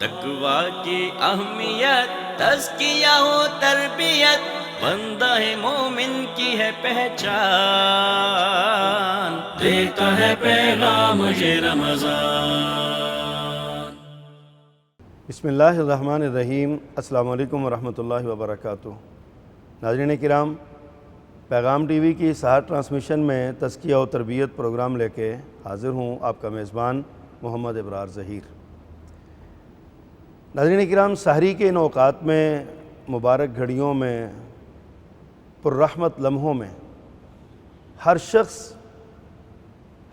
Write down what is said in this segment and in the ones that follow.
تقوی کی اہمیت تزکیہ و تربیت بندہ مومن کی ہے پہچان، دیتا ہے پیغام یہ رمضان۔ بسم اللہ الرحمن الرحیم۔ السلام علیکم ورحمۃ اللہ وبرکاتہ۔ ناظرین کرام، پیغام ٹی وی کی سحر ٹرانسمیشن میں تزکیہ و تربیت پروگرام لے کے حاضر ہوں، آپ کا میزبان محمد ابرار ظہیر۔ ناظرین کرام، سحری کے ان اوقات میں، مبارک گھڑیوں میں، پررحمت لمحوں میں، ہر شخص،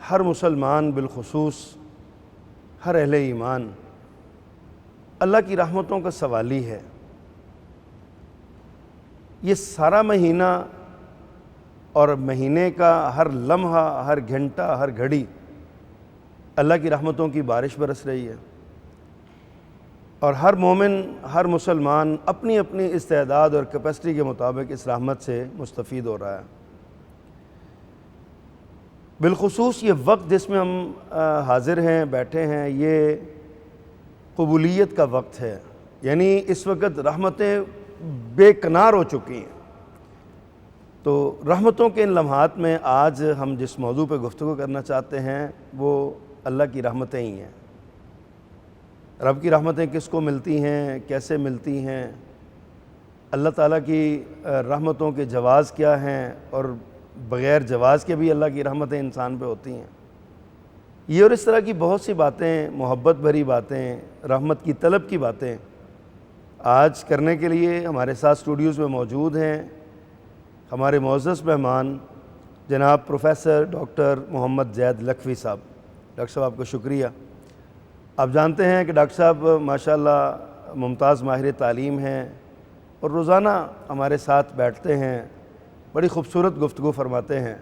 ہر مسلمان بالخصوص ہر اہل ایمان اللہ کی رحمتوں کا سوالی ہے۔ یہ سارا مہینہ اور مہینے کا ہر لمحہ، ہر گھنٹہ، ہر گھڑی اللہ کی رحمتوں کی بارش برس رہی ہے، اور ہر مومن، ہر مسلمان اپنی اپنی استعداد اور کیپیسٹی کے مطابق اس رحمت سے مستفید ہو رہا ہے۔ بالخصوص یہ وقت جس میں ہم حاضر ہیں، بیٹھے ہیں، یہ قبولیت کا وقت ہے، یعنی اس وقت رحمتیں بے کنار ہو چکی ہیں۔ تو رحمتوں کے ان لمحات میں آج ہم جس موضوع پہ گفتگو کرنا چاہتے ہیں وہ اللہ کی رحمتیں ہی ہیں۔ رب کی رحمتیں کس کو ملتی ہیں، کیسے ملتی ہیں، اللہ تعالیٰ کی رحمتوں کے جواز کیا ہیں، اور بغیر جواز کے بھی اللہ کی رحمتیں انسان پہ ہوتی ہیں۔ یہ اور اس طرح کی بہت سی باتیں، محبت بھری باتیں، رحمت کی طلب کی باتیں آج کرنے کے لیے ہمارے ساتھ اسٹوڈیوز میں موجود ہیں ہمارے معزز مہمان جناب پروفیسر ڈاکٹر محمد زید لکھوی صاحب۔ ڈاکٹر صاحب، آپ کو شکریہ۔ آپ جانتے ہیں کہ ڈاکٹر صاحب ماشاءاللہ ممتاز ماہر تعلیم ہیں اور روزانہ ہمارے ساتھ بیٹھتے ہیں، بڑی خوبصورت گفتگو فرماتے ہیں۔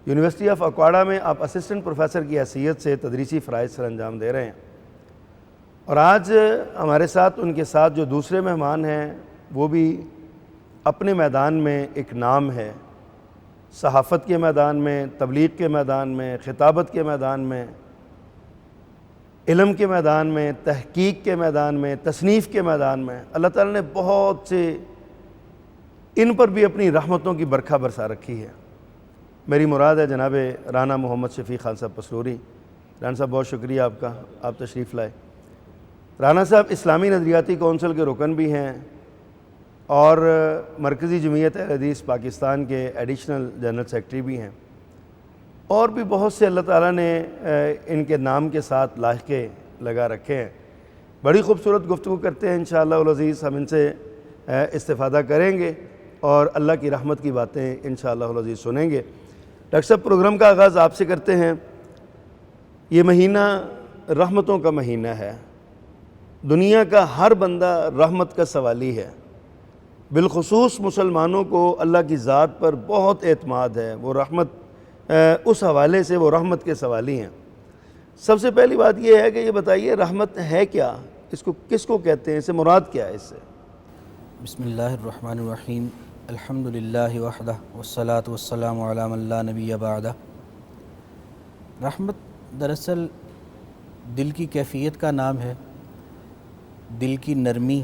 یونیورسٹی آف اکواڑا میں آپ اسسٹنٹ پروفیسر کی حیثیت سے تدریسی فرائض سر انجام دے رہے ہیں، اور آج ہمارے ساتھ ان کے ساتھ جو دوسرے مہمان ہیں وہ بھی اپنے میدان میں ایک نام ہے، صحافت کے میدان میں، تبلیغ کے میدان میں، خطابت کے میدان میں، علم کے میدان میں، تحقیق کے میدان میں، تصنیف کے میدان میں اللہ تعالیٰ نے بہت سے ان پر بھی اپنی رحمتوں کی برکھا برسا رکھی ہے۔ میری مراد ہے جناب رانا محمد شفیع خان صاحب پسلوری۔ رانا صاحب، بہت شکریہ آپ کا، آپ تشریف لائے۔ رانا صاحب اسلامی نظریاتی کونسل کے رکن بھی ہیں اور مرکزی جمعیت اہل حدیث پاکستان کے ایڈیشنل جنرل سیکرٹری بھی ہیں، اور بھی بہت سے اللہ تعالیٰ نے ان کے نام کے ساتھ لاحقے لگا رکھے ہیں۔ بڑی خوبصورت گفتگو کرتے ہیں انشاءاللہ العزیز، ہم ان سے استفادہ کریں گے اور اللہ کی رحمت کی باتیں انشاءاللہ العزیز سنیں گے۔ ڈاکٹر صاحب، پروگرام کا آغاز آپ سے کرتے ہیں۔ یہ مہینہ رحمتوں کا مہینہ ہے، دنیا کا ہر بندہ رحمت کا سوالی ہے، بالخصوص مسلمانوں کو اللہ کی ذات پر بہت اعتماد ہے، وہ رحمت اس حوالے سے وہ رحمت کے سوالی ہیں۔ سب سے پہلی بات یہ ہے کہ یہ بتائیے رحمت ہے کیا، اس کو کس کو کہتے ہیں، اسے مراد کیا ہے اس سے؟ بسم اللہ الرحمن الرحیم، الحمدللہ وحدہ والصلاة والسلام علی من لا نبی بعدہ۔ رحمت دراصل دل کی کیفیت کا نام ہے، دل کی نرمی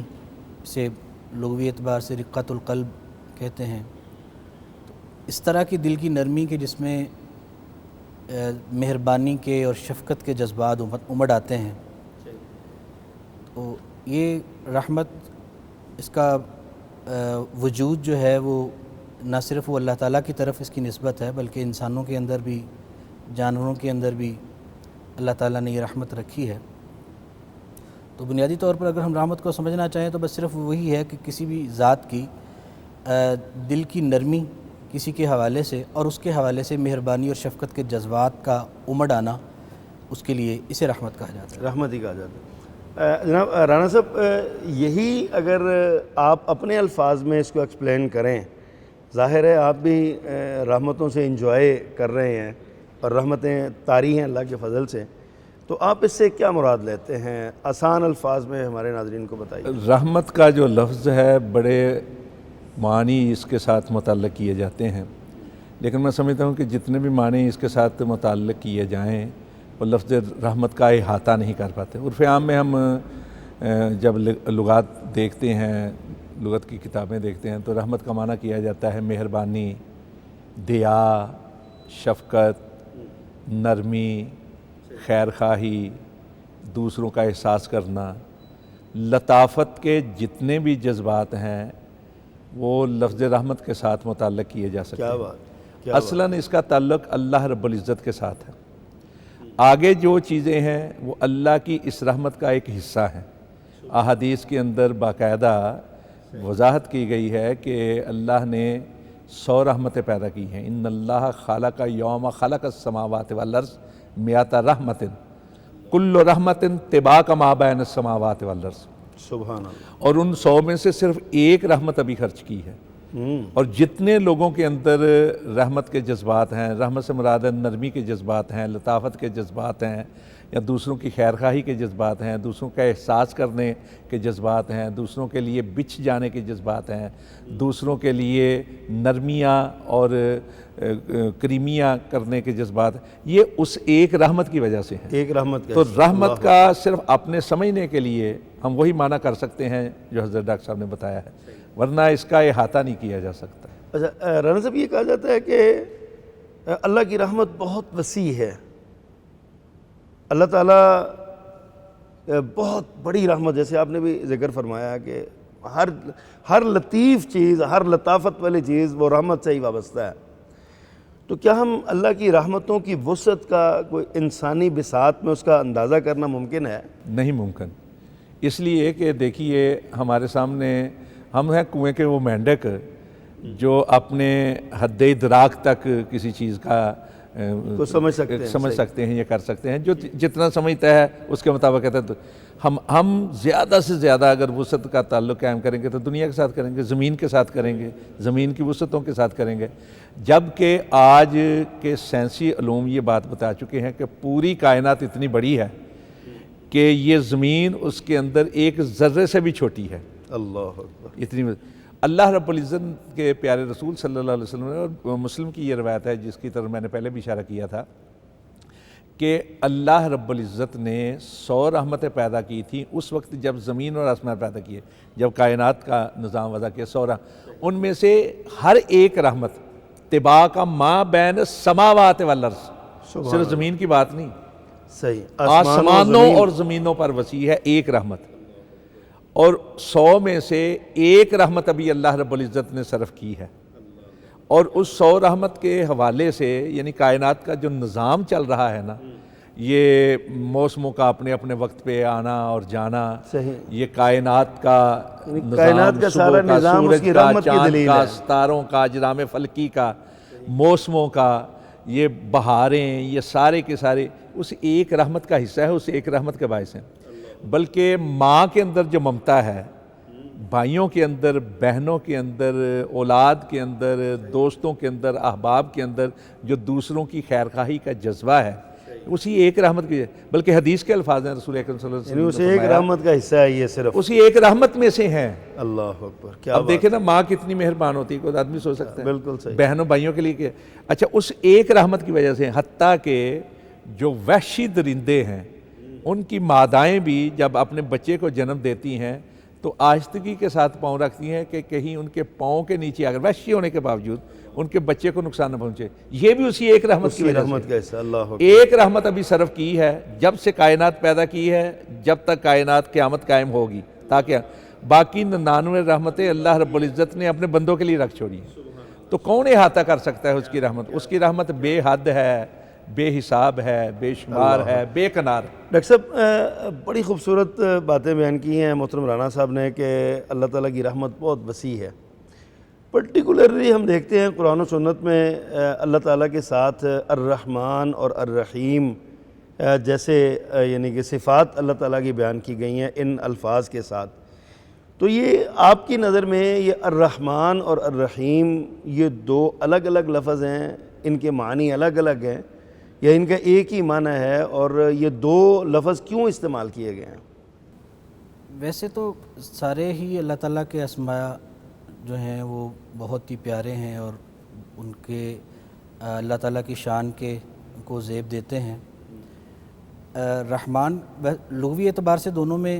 سے لغوی اعتبار سے رقت القلب کہتے ہیں۔ اس طرح کی دل کی نرمی کے جس میں مہربانی کے اور شفقت کے جذبات امڑ آتے ہیں، تو یہ رحمت، اس کا وجود جو ہے وہ نہ صرف وہ اللہ تعالیٰ کی طرف اس کی نسبت ہے، بلکہ انسانوں کے اندر بھی، جانوروں کے اندر بھی اللہ تعالیٰ نے یہ رحمت رکھی ہے۔ تو بنیادی طور پر اگر ہم رحمت کو سمجھنا چاہیں تو بس صرف وہی ہے کہ کسی بھی ذات کی دل کی نرمی کسی کے حوالے سے اور اس کے حوالے سے مہربانی اور شفقت کے جذبات کا امڑ آنا، اس کے لیے اسے رحمت کہا جاتا ہے۔ رحمت ہی کہا جاتا ہے۔ جناب رانا صاحب، یہی اگر آپ اپنے الفاظ میں اس کو ایکسپلین کریں، ظاہر ہے آپ بھی رحمتوں سے انجوائے کر رہے ہیں اور رحمتیں طاری ہیں اللہ کے فضل سے، تو آپ اس سے کیا مراد لیتے ہیں؟ آسان الفاظ میں ہمارے ناظرین کو بتائیے۔ رحمت کا جو لفظ ہے بڑے معنی اس کے ساتھ متعلق کیے جاتے ہیں، لیکن میں سمجھتا ہوں کہ جتنے بھی معنی اس کے ساتھ متعلق کیے جائیں وہ لفظ رحمت کا احاطہ نہیں کر پاتے۔ عرف عام میں ہم جب لغات دیکھتے ہیں، لغت کی کتابیں دیکھتے ہیں تو رحمت کا معنی کیا جاتا ہے مہربانی، دیا، شفقت، نرمی، خیر خواہی، دوسروں کا احساس کرنا۔ لطافت کے جتنے بھی جذبات ہیں وہ لفظ رحمت کے ساتھ متعلق کیے جا سکتے کیا ہیں۔ بات، اصلاً اس کا تعلق اللہ رب العزت کے ساتھ ہے۔ آگے جو چیزیں ہیں وہ اللہ کی اس رحمت کا ایک حصہ ہیں۔ احادیث کے اندر باقاعدہ وضاحت کی گئی ہے کہ اللہ نے 100 رحمتیں پیدا کی ہیں۔ ان اللہ خلق یوم خلق السماوات والارض مئات رحمت کل رحمت طباق ما بین السماوات والارض۔ سبحان اللہ۔ اور ان 100 میں سے صرف ایک رحمت ابھی خرچ کی ہے۔ اور جتنے لوگوں کے اندر رحمت کے جذبات ہیں، رحمت سے مراد نرمی کے جذبات ہیں، لطافت کے جذبات ہیں، یا دوسروں کی خیرخواہی کے جذبات ہیں، دوسروں کا احساس کرنے کے جذبات ہیں، دوسروں کے لیے بچھ جانے کے جذبات ہیں، دوسروں کے لیے نرمیاں اور کریمیاں کرنے کے جذبات، یہ اس ایک رحمت کی وجہ سے ہیں۔ ایک رحمت کا تو حصہ۔ رحمت کا صرف اپنے سمجھنے کے لیے ہم وہی معنی کر سکتے ہیں جو حضرت ڈاکٹر صاحب نے بتایا ہے، ورنہ اس کا احاطہ نہیں کیا جا سکتا۔ اچھا رانا صاحب، یہ کہا جاتا ہے کہ اللہ کی رحمت بہت وسیع ہے، اللہ تعالیٰ بہت بڑی رحمت، جیسے آپ نے بھی ذکر فرمایا کہ ہر لطیف چیز، ہر لطافت والی چیز وہ رحمت سے ہی وابستہ ہے۔ تو کیا ہم اللہ کی رحمتوں کی وسعت کا کوئی انسانی بساط میں اس کا اندازہ کرنا ممکن ہے؟ نہیں ممکن، اس لیے کہ دیکھیے ہمارے سامنے ہم ہیں کنویں کے وہ مینڈک جو اپنے حد ادراک تک کسی چیز کا کو سمجھ سکتے ہیں یا کر سکتے ہیں، جو جتنا سمجھتا ہے اس کے مطابق کہتا ہے۔ تو ہم زیادہ سے زیادہ اگر وسعت کا تعلق قائم کریں گے تو دنیا کے ساتھ کریں گے، زمین کے ساتھ کریں گے، زمین کی وسعتوں کے ساتھ کریں گے، جبکہ آج کے سائنسی علوم یہ بات بتا چکے ہیں کہ پوری کائنات اتنی بڑی ہے کہ یہ زمین اس کے اندر ایک ذرے سے بھی چھوٹی ہے۔ اللہ اکبر۔ اتنی اللہ رب العزت کے پیارے رسول صلی اللہ علیہ وسلم نے، اور مسلم کی یہ روایت ہے جس کی طرف میں نے پہلے بھی اشارہ کیا تھا، کہ اللہ رب العزت نے 100 رحمتیں پیدا کی تھیں اس وقت جب زمین اور آسمان پیدا کیے، جب کائنات کا نظام وضع کیا 100 ان میں سے ہر ایک رحمت طباق ما بین السماوات والارض، صرف زمین کی بات نہیں، صحیح، آسمانوں اور زمینوں پر وسیع ہے ایک رحمت، اور 100 میں سے ایک رحمت ابھی اللہ رب العزت نے صرف کی ہے۔ اور اس 100 رحمت کے حوالے سے یعنی کائنات کا جو نظام چل رہا ہے نا، یہ موسموں کا اپنے اپنے وقت پہ آنا اور جانا، صحیح، یہ کائنات کا نظام، کائنات کا سارا نظام اس کی رحمت کی دلیل ہے، ستاروں کا، اجرام فلکی کا، موسموں کا، یہ بہاریں، یہ سارے کے سارے اس ایک رحمت کا حصہ ہے، اس ایک رحمت کے باعث ہیں۔ بلکہ ماں کے اندر جو ممتا ہے، بھائیوں کے اندر، بہنوں کے اندر، اولاد کے اندر، دوستوں کے اندر، احباب کے اندر جو دوسروں کی خیرخواہی کا جذبہ ہے، اسی ایک رحمت کی، بلکہ حدیث کے الفاظ ہیں رسول اکرم صلی اللہ علیہ وسلم نے اسی ایک رحمت کا حصہ ہے یہ صرف، اسی ایک رحمت میں سے ہیں۔ اللہ اکبر، کیا اب دیکھیں نا ماں کتنی مہربان ہوتی ہے، کوئی آدمی سوچ سکتا ہے بالکل صحیح، بہنوں بھائیوں کے لیے کہ اچھا اس ایک رحمت کی وجہ سے، حتیٰ کہ جو وحشی درندے ہیں ان کی مادائیں بھی جب اپنے بچے کو جنم دیتی ہیں تو آہستگی کے ساتھ پاؤں رکھتی ہیں کہ کہیں ان کے پاؤں کے نیچے اگر وحشی ہونے کے باوجود ان کے بچے کو نقصان نہ پہنچے، یہ بھی اسی ایک رحمت کی اسی وجہ رحمت سے۔ کا حصہ، اللہ اکبر، ایک رحمت ابھی صرف کی ہے جب سے کائنات پیدا کی ہے، جب تک کائنات قیامت قائم ہوگی، تاکہ باقی 99 رحمتیں اللہ رب العزت نے اپنے بندوں کے لیے رکھ چھوڑی ہیں۔ تو کون احاطہ کر سکتا ہے اس کی رحمت؟ اس کی رحمت بے حد ہے، بے حساب ہے، بے شمار ہے، بے کنار۔ ڈاکٹر صاحب بڑی خوبصورت باتیں بیان کی ہیں محترم رانا صاحب نے کہ اللہ تعالیٰ کی رحمت بہت وسیع ہے۔ پرٹیکولرلی ہم دیکھتے ہیں قرآن و سنت میں اللہ تعالیٰ کے ساتھ الرحمن اور الرحیم جیسے یعنی کہ صفات اللہ تعالیٰ کی بیان کی گئی ہیں ان الفاظ کے ساتھ۔ تو یہ آپ کی نظر میں یہ الرحمن اور الرحیم یہ دو الگ الگ لفظ ہیں، ان کے معنی الگ الگ ہیں، یا ان کا ایک ہی معنی ہے، اور یہ دو لفظ کیوں استعمال کیے گئے ہیں؟ ویسے تو سارے ہی اللہ تعالیٰ کے اسماء جو ہیں وہ بہت ہی پیارے ہیں اور ان کے اللہ تعالیٰ کی شان کے کو زیب دیتے ہیں۔ رحمان لغوی اعتبار سے دونوں میں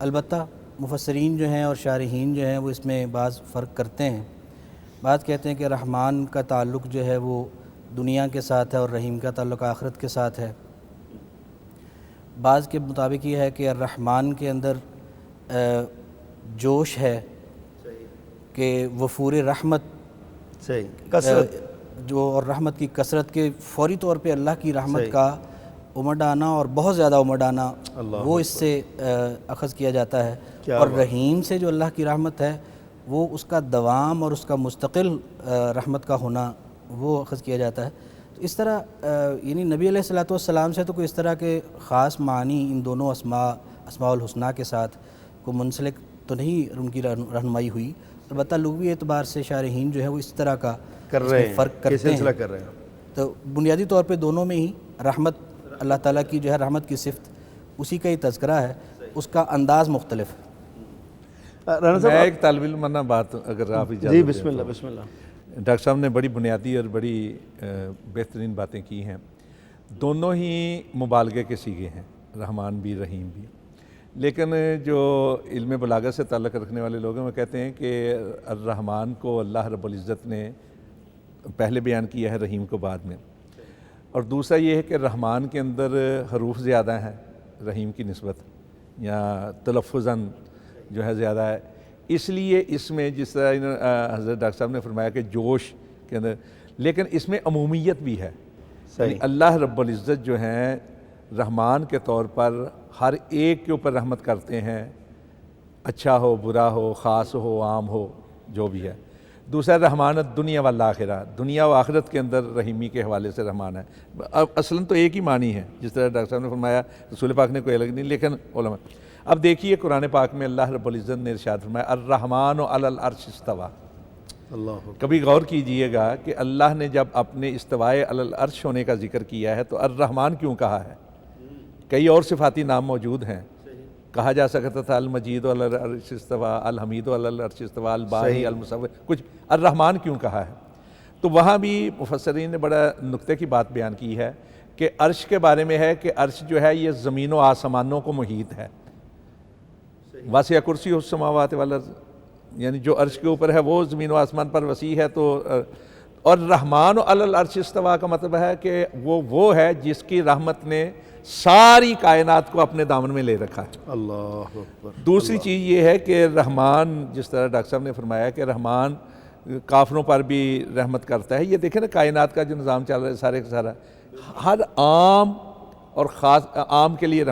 البتہ مفسرین جو ہیں اور شارحین جو ہیں وہ اس میں بعض فرق کرتے ہیں. بعض کہتے ہیں کہ رحمان کا تعلق جو ہے وہ دنیا کے ساتھ ہے اور رحیم کا تعلق آخرت کے ساتھ ہے. بعض کے مطابق یہ ہے کہ الرحمن کے اندر جوش ہے کہ وفور رحمت صحیح کثرت جو اور رحمت کی کثرت کے فوری طور پہ اللہ کی رحمت کا امڈ آنا اور بہت زیادہ امڈ آنا وہ اس سے اخذ کیا جاتا ہے. اور رحیم سے جو اللہ کی رحمت ہے وہ اس کا دوام اور اس کا مستقل رحمت کا ہونا وہ اخذ کیا جاتا ہے. اس طرح یعنی نبی علیہ الصلوۃ والسلام سے تو کوئی اس طرح کے خاص معنی ان دونوں اسماء الحسنہ کے ساتھ کو منسلک تو نہیں ان کی رہنمائی ہوئی. البتہ لغوی اعتبار سے شارحین جو ہے وہ اس طرح کا فرق کرتے ہیں. تو بنیادی طور پہ دونوں میں ہی رحمت اللہ تعالیٰ کی جو ہے رحمت کی صفت اسی کا ہی تذکرہ ہے, اس کا انداز مختلف ہے. میں ایک طالب علم بات اگر آپ اجازت جی دیں بسم اللہ تو بسم اللہ. ڈاکٹر صاحب نے بڑی بنیادی اور بڑی بہترین باتیں کی ہیں. دونوں ہی مبالغے کے صیغے ہیں, رحمان بھی رحیم بھی. لیکن جو علم بلاغت سے تعلق رکھنے والے لوگ ہیں وہ کہتے ہیں کہ الرحمن کو اللہ رب العزت نے پہلے بیان کیا ہے, رحیم کو بعد میں. اور دوسرا یہ ہے کہ رحمان کے اندر حروف زیادہ ہیں رحیم کی نسبت, یا تلفظاً جو ہے زیادہ ہے. اس لیے اس میں جس طرح حضرت ڈاکٹر صاحب نے فرمایا کہ جوش کے اندر, لیکن اس میں عمومیت بھی ہے. یعنی اللہ رب العزت جو ہیں رحمان کے طور پر ہر ایک کے اوپر رحمت کرتے ہیں, اچھا ہو برا ہو خاص ہو عام ہو جو بھی ہے. دوسرا رحمان دنیا والآخرہ, دنیا و آخرت کے اندر رحیمی کے حوالے سے رحمان ہے. اصلاً تو ایک ہی معنی ہے جس طرح ڈاکٹر صاحب نے فرمایا, رسول پاک نے کوئی الگ نہیں, لیکن علماء. اب دیکھیے قرآن پاک میں اللہ رب العزت نے ارشاد فرمایا الرحمن علی العرش استویٰ. کبھی غور کیجئے گا کہ اللہ نے جب اپنے استوائے علی العرش ہونے کا ذکر کیا ہے تو الرحمن کیوں کہا ہے؟ کئی اور صفاتی نام موجود ہیں, کہا جا سکتا تھا المجید علی العرش استویٰ, الحمید علی العرش استویٰ, الباری المصور, کچھ الرحمن کیوں کہا ہے؟ تو وہاں بھی مفسرین نے بڑا نکتے کی بات بیان کی ہے کہ عرش کے بارے میں ہے کہ عرش جو ہے یہ زمین و آسمانوں کو محیط ہے. واسع کرسی السماوات والارض, یعنی جو عرش کے اوپر ہے وہ زمین و آسمان پر وسیع ہے. تو اور رحمان علی العرش استویٰ کا مطلب ہے کہ وہ ہے جس کی رحمت نے ساری کائنات کو اپنے دامن میں لے رکھا ہے. اللہ اکبر. دوسری چیز یہ ہے کہ رحمان, جس طرح ڈاکٹر صاحب نے فرمایا کہ رحمان کافروں پر بھی رحمت کرتا ہے. یہ دیکھیں نا کائنات کا جو نظام چل رہا ہے سارے کا سارا, ہر عام اور خاص عام کے لیے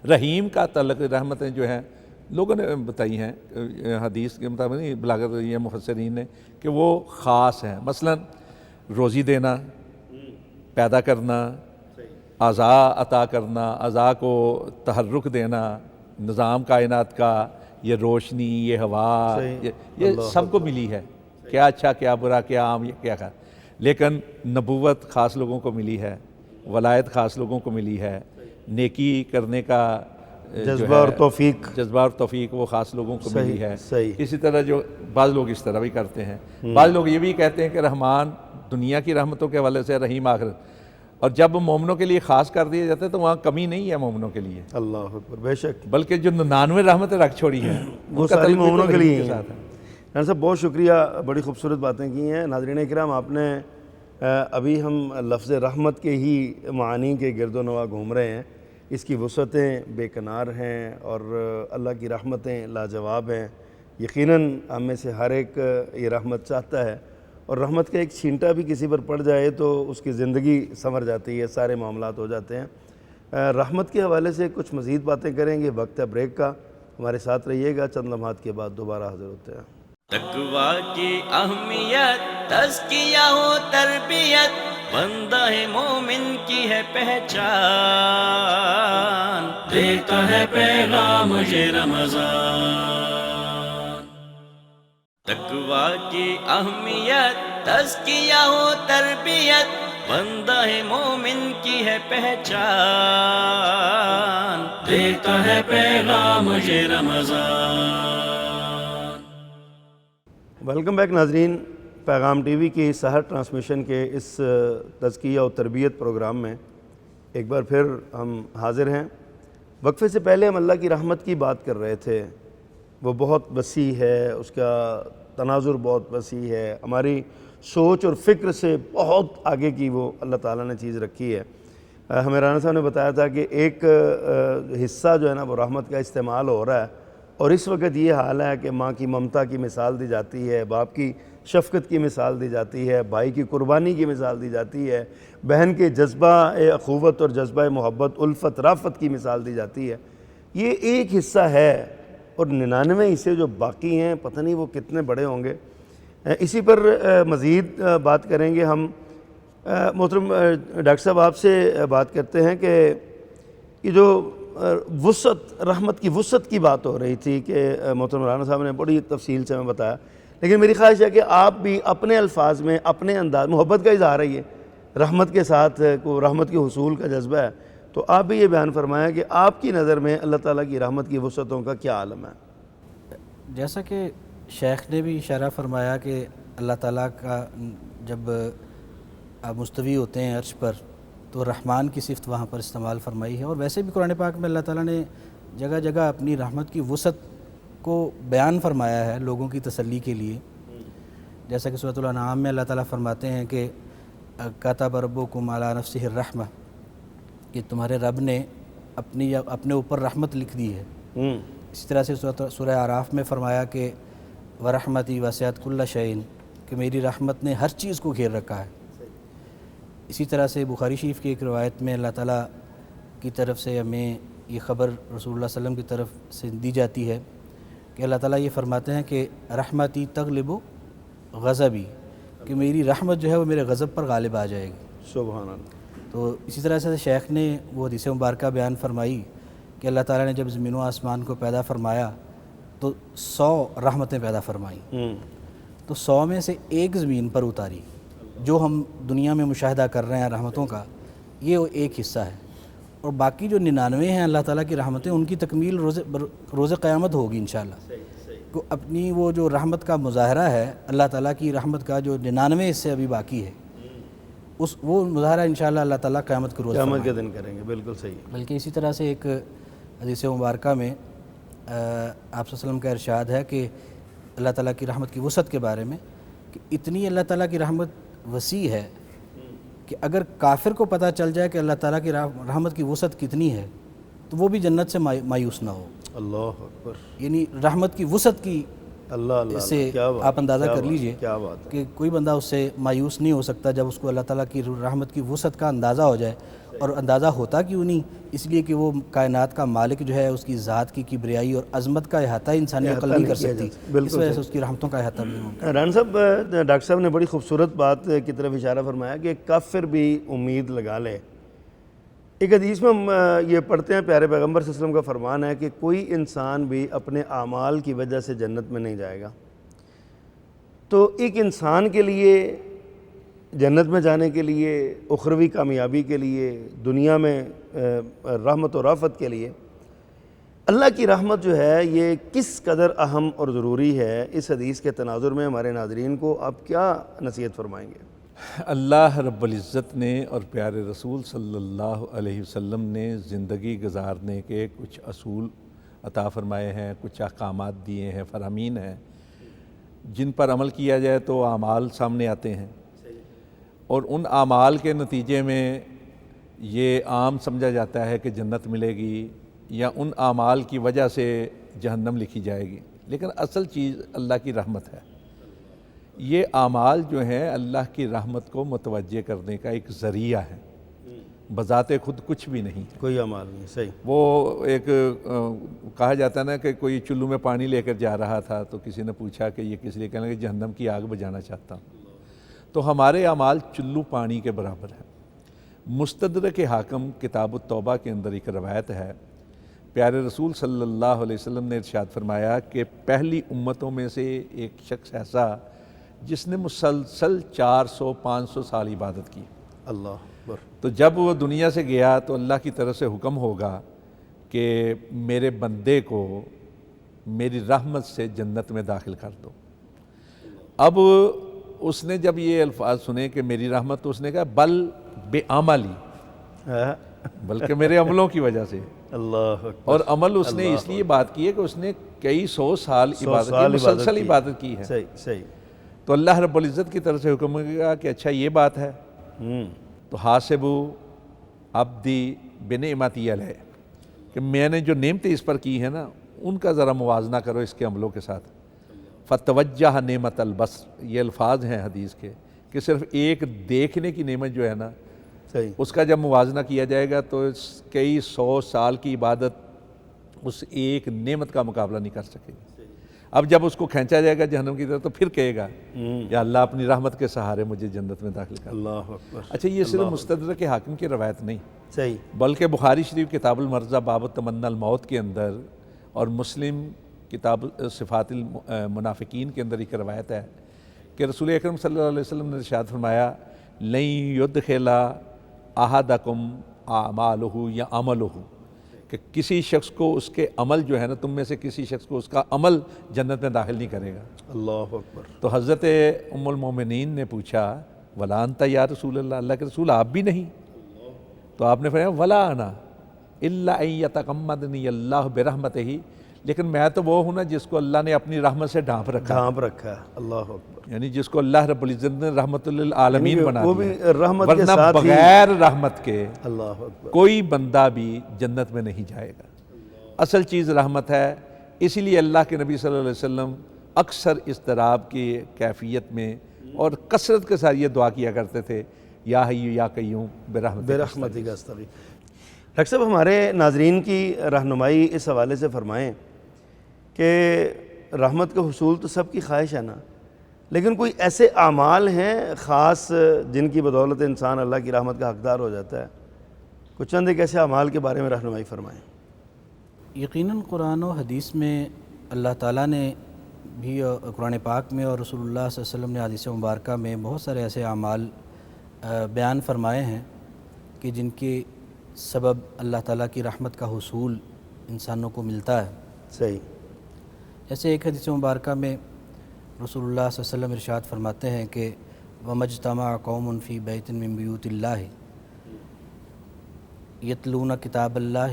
رحیم کا تعلق رحمتیں جو ہیں لوگوں نے بتائی ہیں حدیث کے مطابق نہیں, بلاغت یہ مفسرین نے, کہ وہ خاص ہیں. مثلا روزی دینا, پیدا کرنا, اعضاء عطا کرنا, اعضاء کو تحرک دینا, نظام کائنات کا, یہ روشنی, یہ ہوا, یہ سب کو ملی ہے. کیا اچھا کیا برا کیا عام کیا خاص. لیکن نبوت خاص لوگوں کو ملی ہے, ولایت خاص لوگوں کو ملی ہے, نیکی کرنے کا جذبہ اور توفیق وہ خاص لوگوں کو ملی ہے. صحیح. اسی طرح جو بعض لوگ اس طرح بھی کرتے ہیں, بعض لوگ یہ بھی کہتے ہیں کہ رحمان دنیا کی رحمتوں کے حوالے سے, رحیم آخرت. اور جب مومنوں کے لیے خاص کر دیا جاتا ہے تو وہاں کمی نہیں ہے مومنوں کے لیے. اللہ اکبر, بے شک. بلکہ جو 99 رحمتیں رکھ چھوڑی ہیں وہ ساری مومنوں کے لیے ہیں. ڈاکٹر صاحب بہت شکریہ, بڑی خوبصورت باتیں کی ہیں. ناظرین کرام, آپ نے ابھی ہم لفظ رحمت کے ہی معانی کے گرد و نواح گھوم رہے ہیں. اس کی وسعتیں بے کنار ہیں اور اللہ کی رحمتیں لاجواب ہیں. یقیناً ہم میں سے ہر ایک یہ رحمت چاہتا ہے, اور رحمت کا ایک چھینٹا بھی کسی پر پڑ جائے تو اس کی زندگی سنور جاتی ہے, سارے معاملات ہو جاتے ہیں. رحمت کے حوالے سے کچھ مزید باتیں کریں گے. وقت ہے بریک کا, ہمارے ساتھ رہیے گا. چند لمحات کے بعد دوبارہ حاضر ہوتے ہیں. تقویٰ کی اہمیت, تزکیہ و تربیت, بندہ مومن کی ہے پہچان. دیتا ہے پیغام مجھے رمضان. تقویٰ کی اہمیت, تزکیہ و تربیت, بندہ مومن کی ہے پہچان. دیتا ہے پیغام مجھے رمضان. ویلکم بیک ناظرین. پیغام ٹی وی کی سحر ٹرانسمیشن کے اس تزکیہ و تربیت پروگرام میں ایک بار پھر ہم حاضر ہیں. وقفے سے پہلے ہم اللہ کی رحمت کی بات کر رہے تھے، وہ بہت وسیع ہے، اس کا تناظر بہت وسیع ہے، ہماری سوچ اور فکر سے بہت آگے کی وہ اللہ تعالیٰ نے چیز رکھی ہے۔ ہمیں رانا صاحب نے بتایا تھا کہ ایک حصہ جو ہے نا وہ رحمت کا استعمال ہو رہا ہے، اور اس وقت یہ حال ہے کہ ماں کی ممتا کی مثال دی جاتی ہے، باپ کی شفقت کی مثال دی جاتی ہے، بھائی کی قربانی کی مثال دی جاتی ہے، بہن کے جذبہ اخوت اور جذبہ محبت الفت رافت کی مثال دی جاتی ہے۔ یہ ایک حصہ ہے، اور 99 حصے جو باقی ہیں پتہ نہیں وہ کتنے بڑے ہوں گے۔ اسی پر مزید بات کریں گے ہم۔ محترم ڈاکٹر صاحب آپ سے بات کرتے ہیں کہ یہ جو وسعت، رحمت کی وسعت کی بات ہو رہی تھی کہ محترم رانا صاحب نے بڑی تفصیل سے ہمیں بتایا، لیکن میری خواہش ہے کہ آپ بھی اپنے الفاظ میں اپنے انداز، محبت کا اظہار ہے، یہ رحمت کے ساتھ کو رحمت کے حصول کا جذبہ ہے، تو آپ بھی یہ بیان فرمائیں کہ آپ کی نظر میں اللہ تعالیٰ کی رحمت کی وسعتوں کا کیا عالم ہے؟ جیسا کہ شیخ نے بھی اشارہ فرمایا کہ اللہ تعالیٰ کا جب آپ مستوی ہوتے ہیں عرش پر تو رحمان کی صفت وہاں پر استعمال فرمائی ہے، اور ویسے بھی قرآن پاک میں اللہ تعالیٰ نے جگہ جگہ اپنی رحمت کی وسعت کو بیان فرمایا ہے لوگوں کی تسلی کے لیے۔ جیسا کہ سورۃ الانعام میں اللہ تعالیٰ فرماتے ہیں کہ کتب ربکم علی نفسہ الرحمہ، کہ تمہارے رب نے اپنے اوپر رحمت لکھ دی ہے۔ اسی طرح سے سورہ اعراف میں فرمایا کہ ورحمتی وسعت کل شیء، کہ میری رحمت نے ہر چیز کو گھیر رکھا ہے۔ اسی طرح سے بخاری شریف کی ایک روایت میں اللہ تعالیٰ کی طرف سے ہمیں یہ خبر رسول اللہ صلی اللہ علیہ وسلم کی طرف سے دی جاتی ہے کہ اللہ تعالیٰ یہ فرماتے ہیں کہ رحمتی تغلب غضبی، کہ میری رحمت جو ہے وہ میرے غضب پر غالب آ جائے گی۔ سبحان اللہ۔ تو اسی طرح سے شیخ نے وہ حدیث مبارکہ بیان فرمائی کہ اللہ تعالیٰ نے جب زمین و آسمان کو پیدا فرمایا تو 100 رحمتیں پیدا فرمائیں، تو 100 میں سے ایک زمین پر اتاری۔ جو ہم دنیا میں مشاہدہ کر رہے ہیں رحمتوں کا، یہ ایک حصہ ہے، اور باقی جو 99 ہیں اللہ تعالیٰ کی رحمتیں، ان کی تکمیل روز قیامت ہوگی انشاءاللہ۔ تو اپنی وہ جو رحمت کا مظاہرہ ہے، اللہ تعالیٰ کی رحمت کا جو 99 حصے ابھی باقی ہے، وہ مظاہرہ انشاءاللہ اللہ تعالیٰ قیامت کے روز قیامت کے دن کریں گے۔ بالکل صحیح۔ بلکہ اسی طرح سے ایک حدیث مبارکہ میں آپ صلی اللہ علیہ وسلم کا ارشاد ہے کہ اللہ تعالیٰ کی رحمت کی وسعت کے بارے میں، کہ اتنی اللہ تعالیٰ کی رحمت وسیع ہے کہ اگر کافر کو پتہ چل جائے کہ اللہ تعالیٰ کی رحمت کی وسعت کتنی ہے تو وہ بھی جنت سے مایوس نہ ہو۔ اللہ اکبر۔ یعنی رحمت کی وسعت کی اللہ اللہ، اس سے کیا بات، آپ اندازہ کر لیجئے کیا بات ہے۔ کہ کوئی بندہ اس سے مایوس نہیں ہو سکتا جب اس کو اللہ تعالیٰ کی رحمت کی وسعت کا اندازہ ہو جائے، اور اندازہ ہوتا کیوں نہیں؟ اس لیے کہ وہ کائنات کا مالک جو ہے، اس کی ذات کی کبریائی اور عظمت کا احاطہ انسانی عقل نہیں کر سکتی، اس وجہ سے اس کی رحمتوں کا احاطہ بھی ہوگا۔ رانا صاحب، ڈاکٹر صاحب نے بڑی خوبصورت بات کی طرف اشارہ فرمایا کہ کافر بھی امید لگا لے۔ ایک حدیث میں ہم یہ پڑھتے ہیں، پیارے پیغمبر صلی اللہ علیہ وسلم کا فرمان ہے کہ کوئی انسان بھی اپنے اعمال کی وجہ سے جنت میں نہیں جائے گا۔ تو ایک انسان کے لیے جنت میں جانے کے لیے، اخروی کامیابی کے لیے، دنیا میں رحمت و رافت کے لیے، اللہ کی رحمت جو ہے یہ کس قدر اہم اور ضروری ہے، اس حدیث کے تناظر میں ہمارے ناظرین کو آپ کیا نصیحت فرمائیں گے؟ اللہ رب العزت نے اور پیارے رسول صلی اللہ علیہ وسلم نے زندگی گزارنے کے کچھ اصول عطا فرمائے ہیں، کچھ احکامات دیے ہیں، فرامین ہیں، جن پر عمل کیا جائے تو اعمال سامنے آتے ہیں، اور ان اعمال کے نتیجے میں یہ عام سمجھا جاتا ہے کہ جنت ملے گی، یا ان اعمال کی وجہ سے جہنم لکھی جائے گی، لیکن اصل چیز اللہ کی رحمت ہے۔ یہ اعمال جو ہیں اللہ کی رحمت کو متوجہ کرنے کا ایک ذریعہ ہے، بذات خود کچھ بھی نہیں ہے۔ کوئی عمل نہیں، صحیح۔ وہ ایک کہا جاتا ہے نا کہ کوئی چلو میں پانی لے کر جا رہا تھا تو کسی نے پوچھا کہ یہ کس لیے، کہنے لگے جہنم کی آگ بجھانا چاہتا ہوں۔ تو ہمارے اعمال چلو پانی کے برابر ہیں۔ مستدرک حاکم کتاب التوبہ کے اندر ایک روایت ہے، پیارے رسول صلی اللہ علیہ وسلم نے ارشاد فرمایا کہ پہلی امتوں میں سے ایک شخص ایسا جس نے مسلسل 400-500 سال عبادت کی۔ اللہ اکبر۔ تو جب وہ دنیا سے گیا تو اللہ کی طرف سے حکم ہوگا کہ میرے بندے کو میری رحمت سے جنت میں داخل کر دو۔ اب اس نے جب یہ الفاظ سنے کہ میری رحمت، تو اس نے کہا بل بے عملی، بلکہ میرے عملوں کی وجہ سے. اللہ اکبر. اور عمل اس نے اس لیے بات کی ہے کہ اس نے کئی 100 سال عبادت کی, مسلسل عبادت کی ہے. صحیح صحیح. تو اللہ رب العزت کی طرف سے حکم ہوگا کہ اچھا یہ بات ہے, تو حاسبو عبدی بنعمتی علیہ, کہ میں نے جو نعمتیں اس پر کی ہیں نا ان کا ذرا موازنہ کرو اس کے عملوں کے ساتھ. فتوجہ نعمت البصر, یہ الفاظ ہیں حدیث کے کہ صرف ایک دیکھنے کی نعمت جو ہے نا, صحیح. اس کا جب موازنہ کیا جائے گا تو کئی 100 سال کی عبادت اس ایک نعمت کا مقابلہ نہیں کر سکے گی. اب جب اس کو کھینچا جائے گا جہنم کی طرف تو پھر کہے گا یا اللہ اپنی رحمت کے سہارے مجھے جنت میں داخل کر. اللہ اکبر. اچھا یہ صرف مستدرک حاکم کی روایت نہیں, صحیح. بلکہ بخاری شریف کتاب المرضى باب تمنا الموت کے اندر اور مسلم کتاب صفات المنافقین کے اندر ایک روایت ہے کہ رسول اکرم صلی اللہ علیہ وسلم نے ارشاد فرمایا لن يدخل احدکم اعمالہ یا عملہ, کہ کسی شخص کو اس کے عمل جو ہے نا, تم میں سے کسی شخص کو اس کا عمل جنت میں داخل نہیں کرے گا. اللہ اکبر. تو حضرت ام المومنین نے پوچھا ولا انت یا رسول اللہ, اللہ کے رسول آپ بھی نہیں؟ تو آپ نے فرمایا ولا انا الا ان یتغمدنی اللہ برحمتہ, لیکن میں تو وہ ہوں نا جس کو اللہ نے اپنی رحمت سے ڈھانپ رکھا ہے. اللہ اکبر. یعنی جس کو اللہ رب العزت نے رحمت للعالمین بنا وہ دیا, بھی رحمت کے ورنہ ساتھ ہی. بغیر رحمت کے اللہ اکبر. کوئی بندہ بھی جنت میں نہیں جائے گا. اصل چیز رحمت ہے, اسی لیے اللہ کے نبی صلی اللہ علیہ وسلم اکثر اضطراب کی کیفیت میں اور کثرت کے ساتھ یہ دعا کیا کرتے تھے یا حی یا قیوم برحمتک استغیث. ڈاکٹر صاحب ہمارے ناظرین کی رہنمائی اس حوالے سے فرمائیں کہ رحمت کا حصول تو سب کی خواہش ہے نا, لیکن کوئی ایسے اعمال ہیں خاص جن کی بدولت انسان اللہ کی رحمت کا حقدار ہو جاتا ہے؟ کچھ چند ایک ایسے اعمال کے بارے میں رہنمائی فرمائیں. یقیناً قرآن و حدیث میں اللہ تعالیٰ نے بھی قرآن پاک میں اور رسول اللہ صلی اللہ علیہ وسلم نے حدیث مبارکہ میں بہت سارے ایسے اعمال بیان فرمائے ہیں کہ جن کے سبب اللہ تعالیٰ کی رحمت کا حصول انسانوں کو ملتا ہے. صحیح. جیسے ایک حدیث مبارکہ میں رسول اللہ صلی اللہ علیہ وسلم ارشاد فرماتے ہیں کہ وَمَجْتَمَعَ قَوْمٌ فِي بَيْتٍ مِّن بُيُوتِ اللَّهِ يَتْلُونَ كِتَابَ اللَّهِ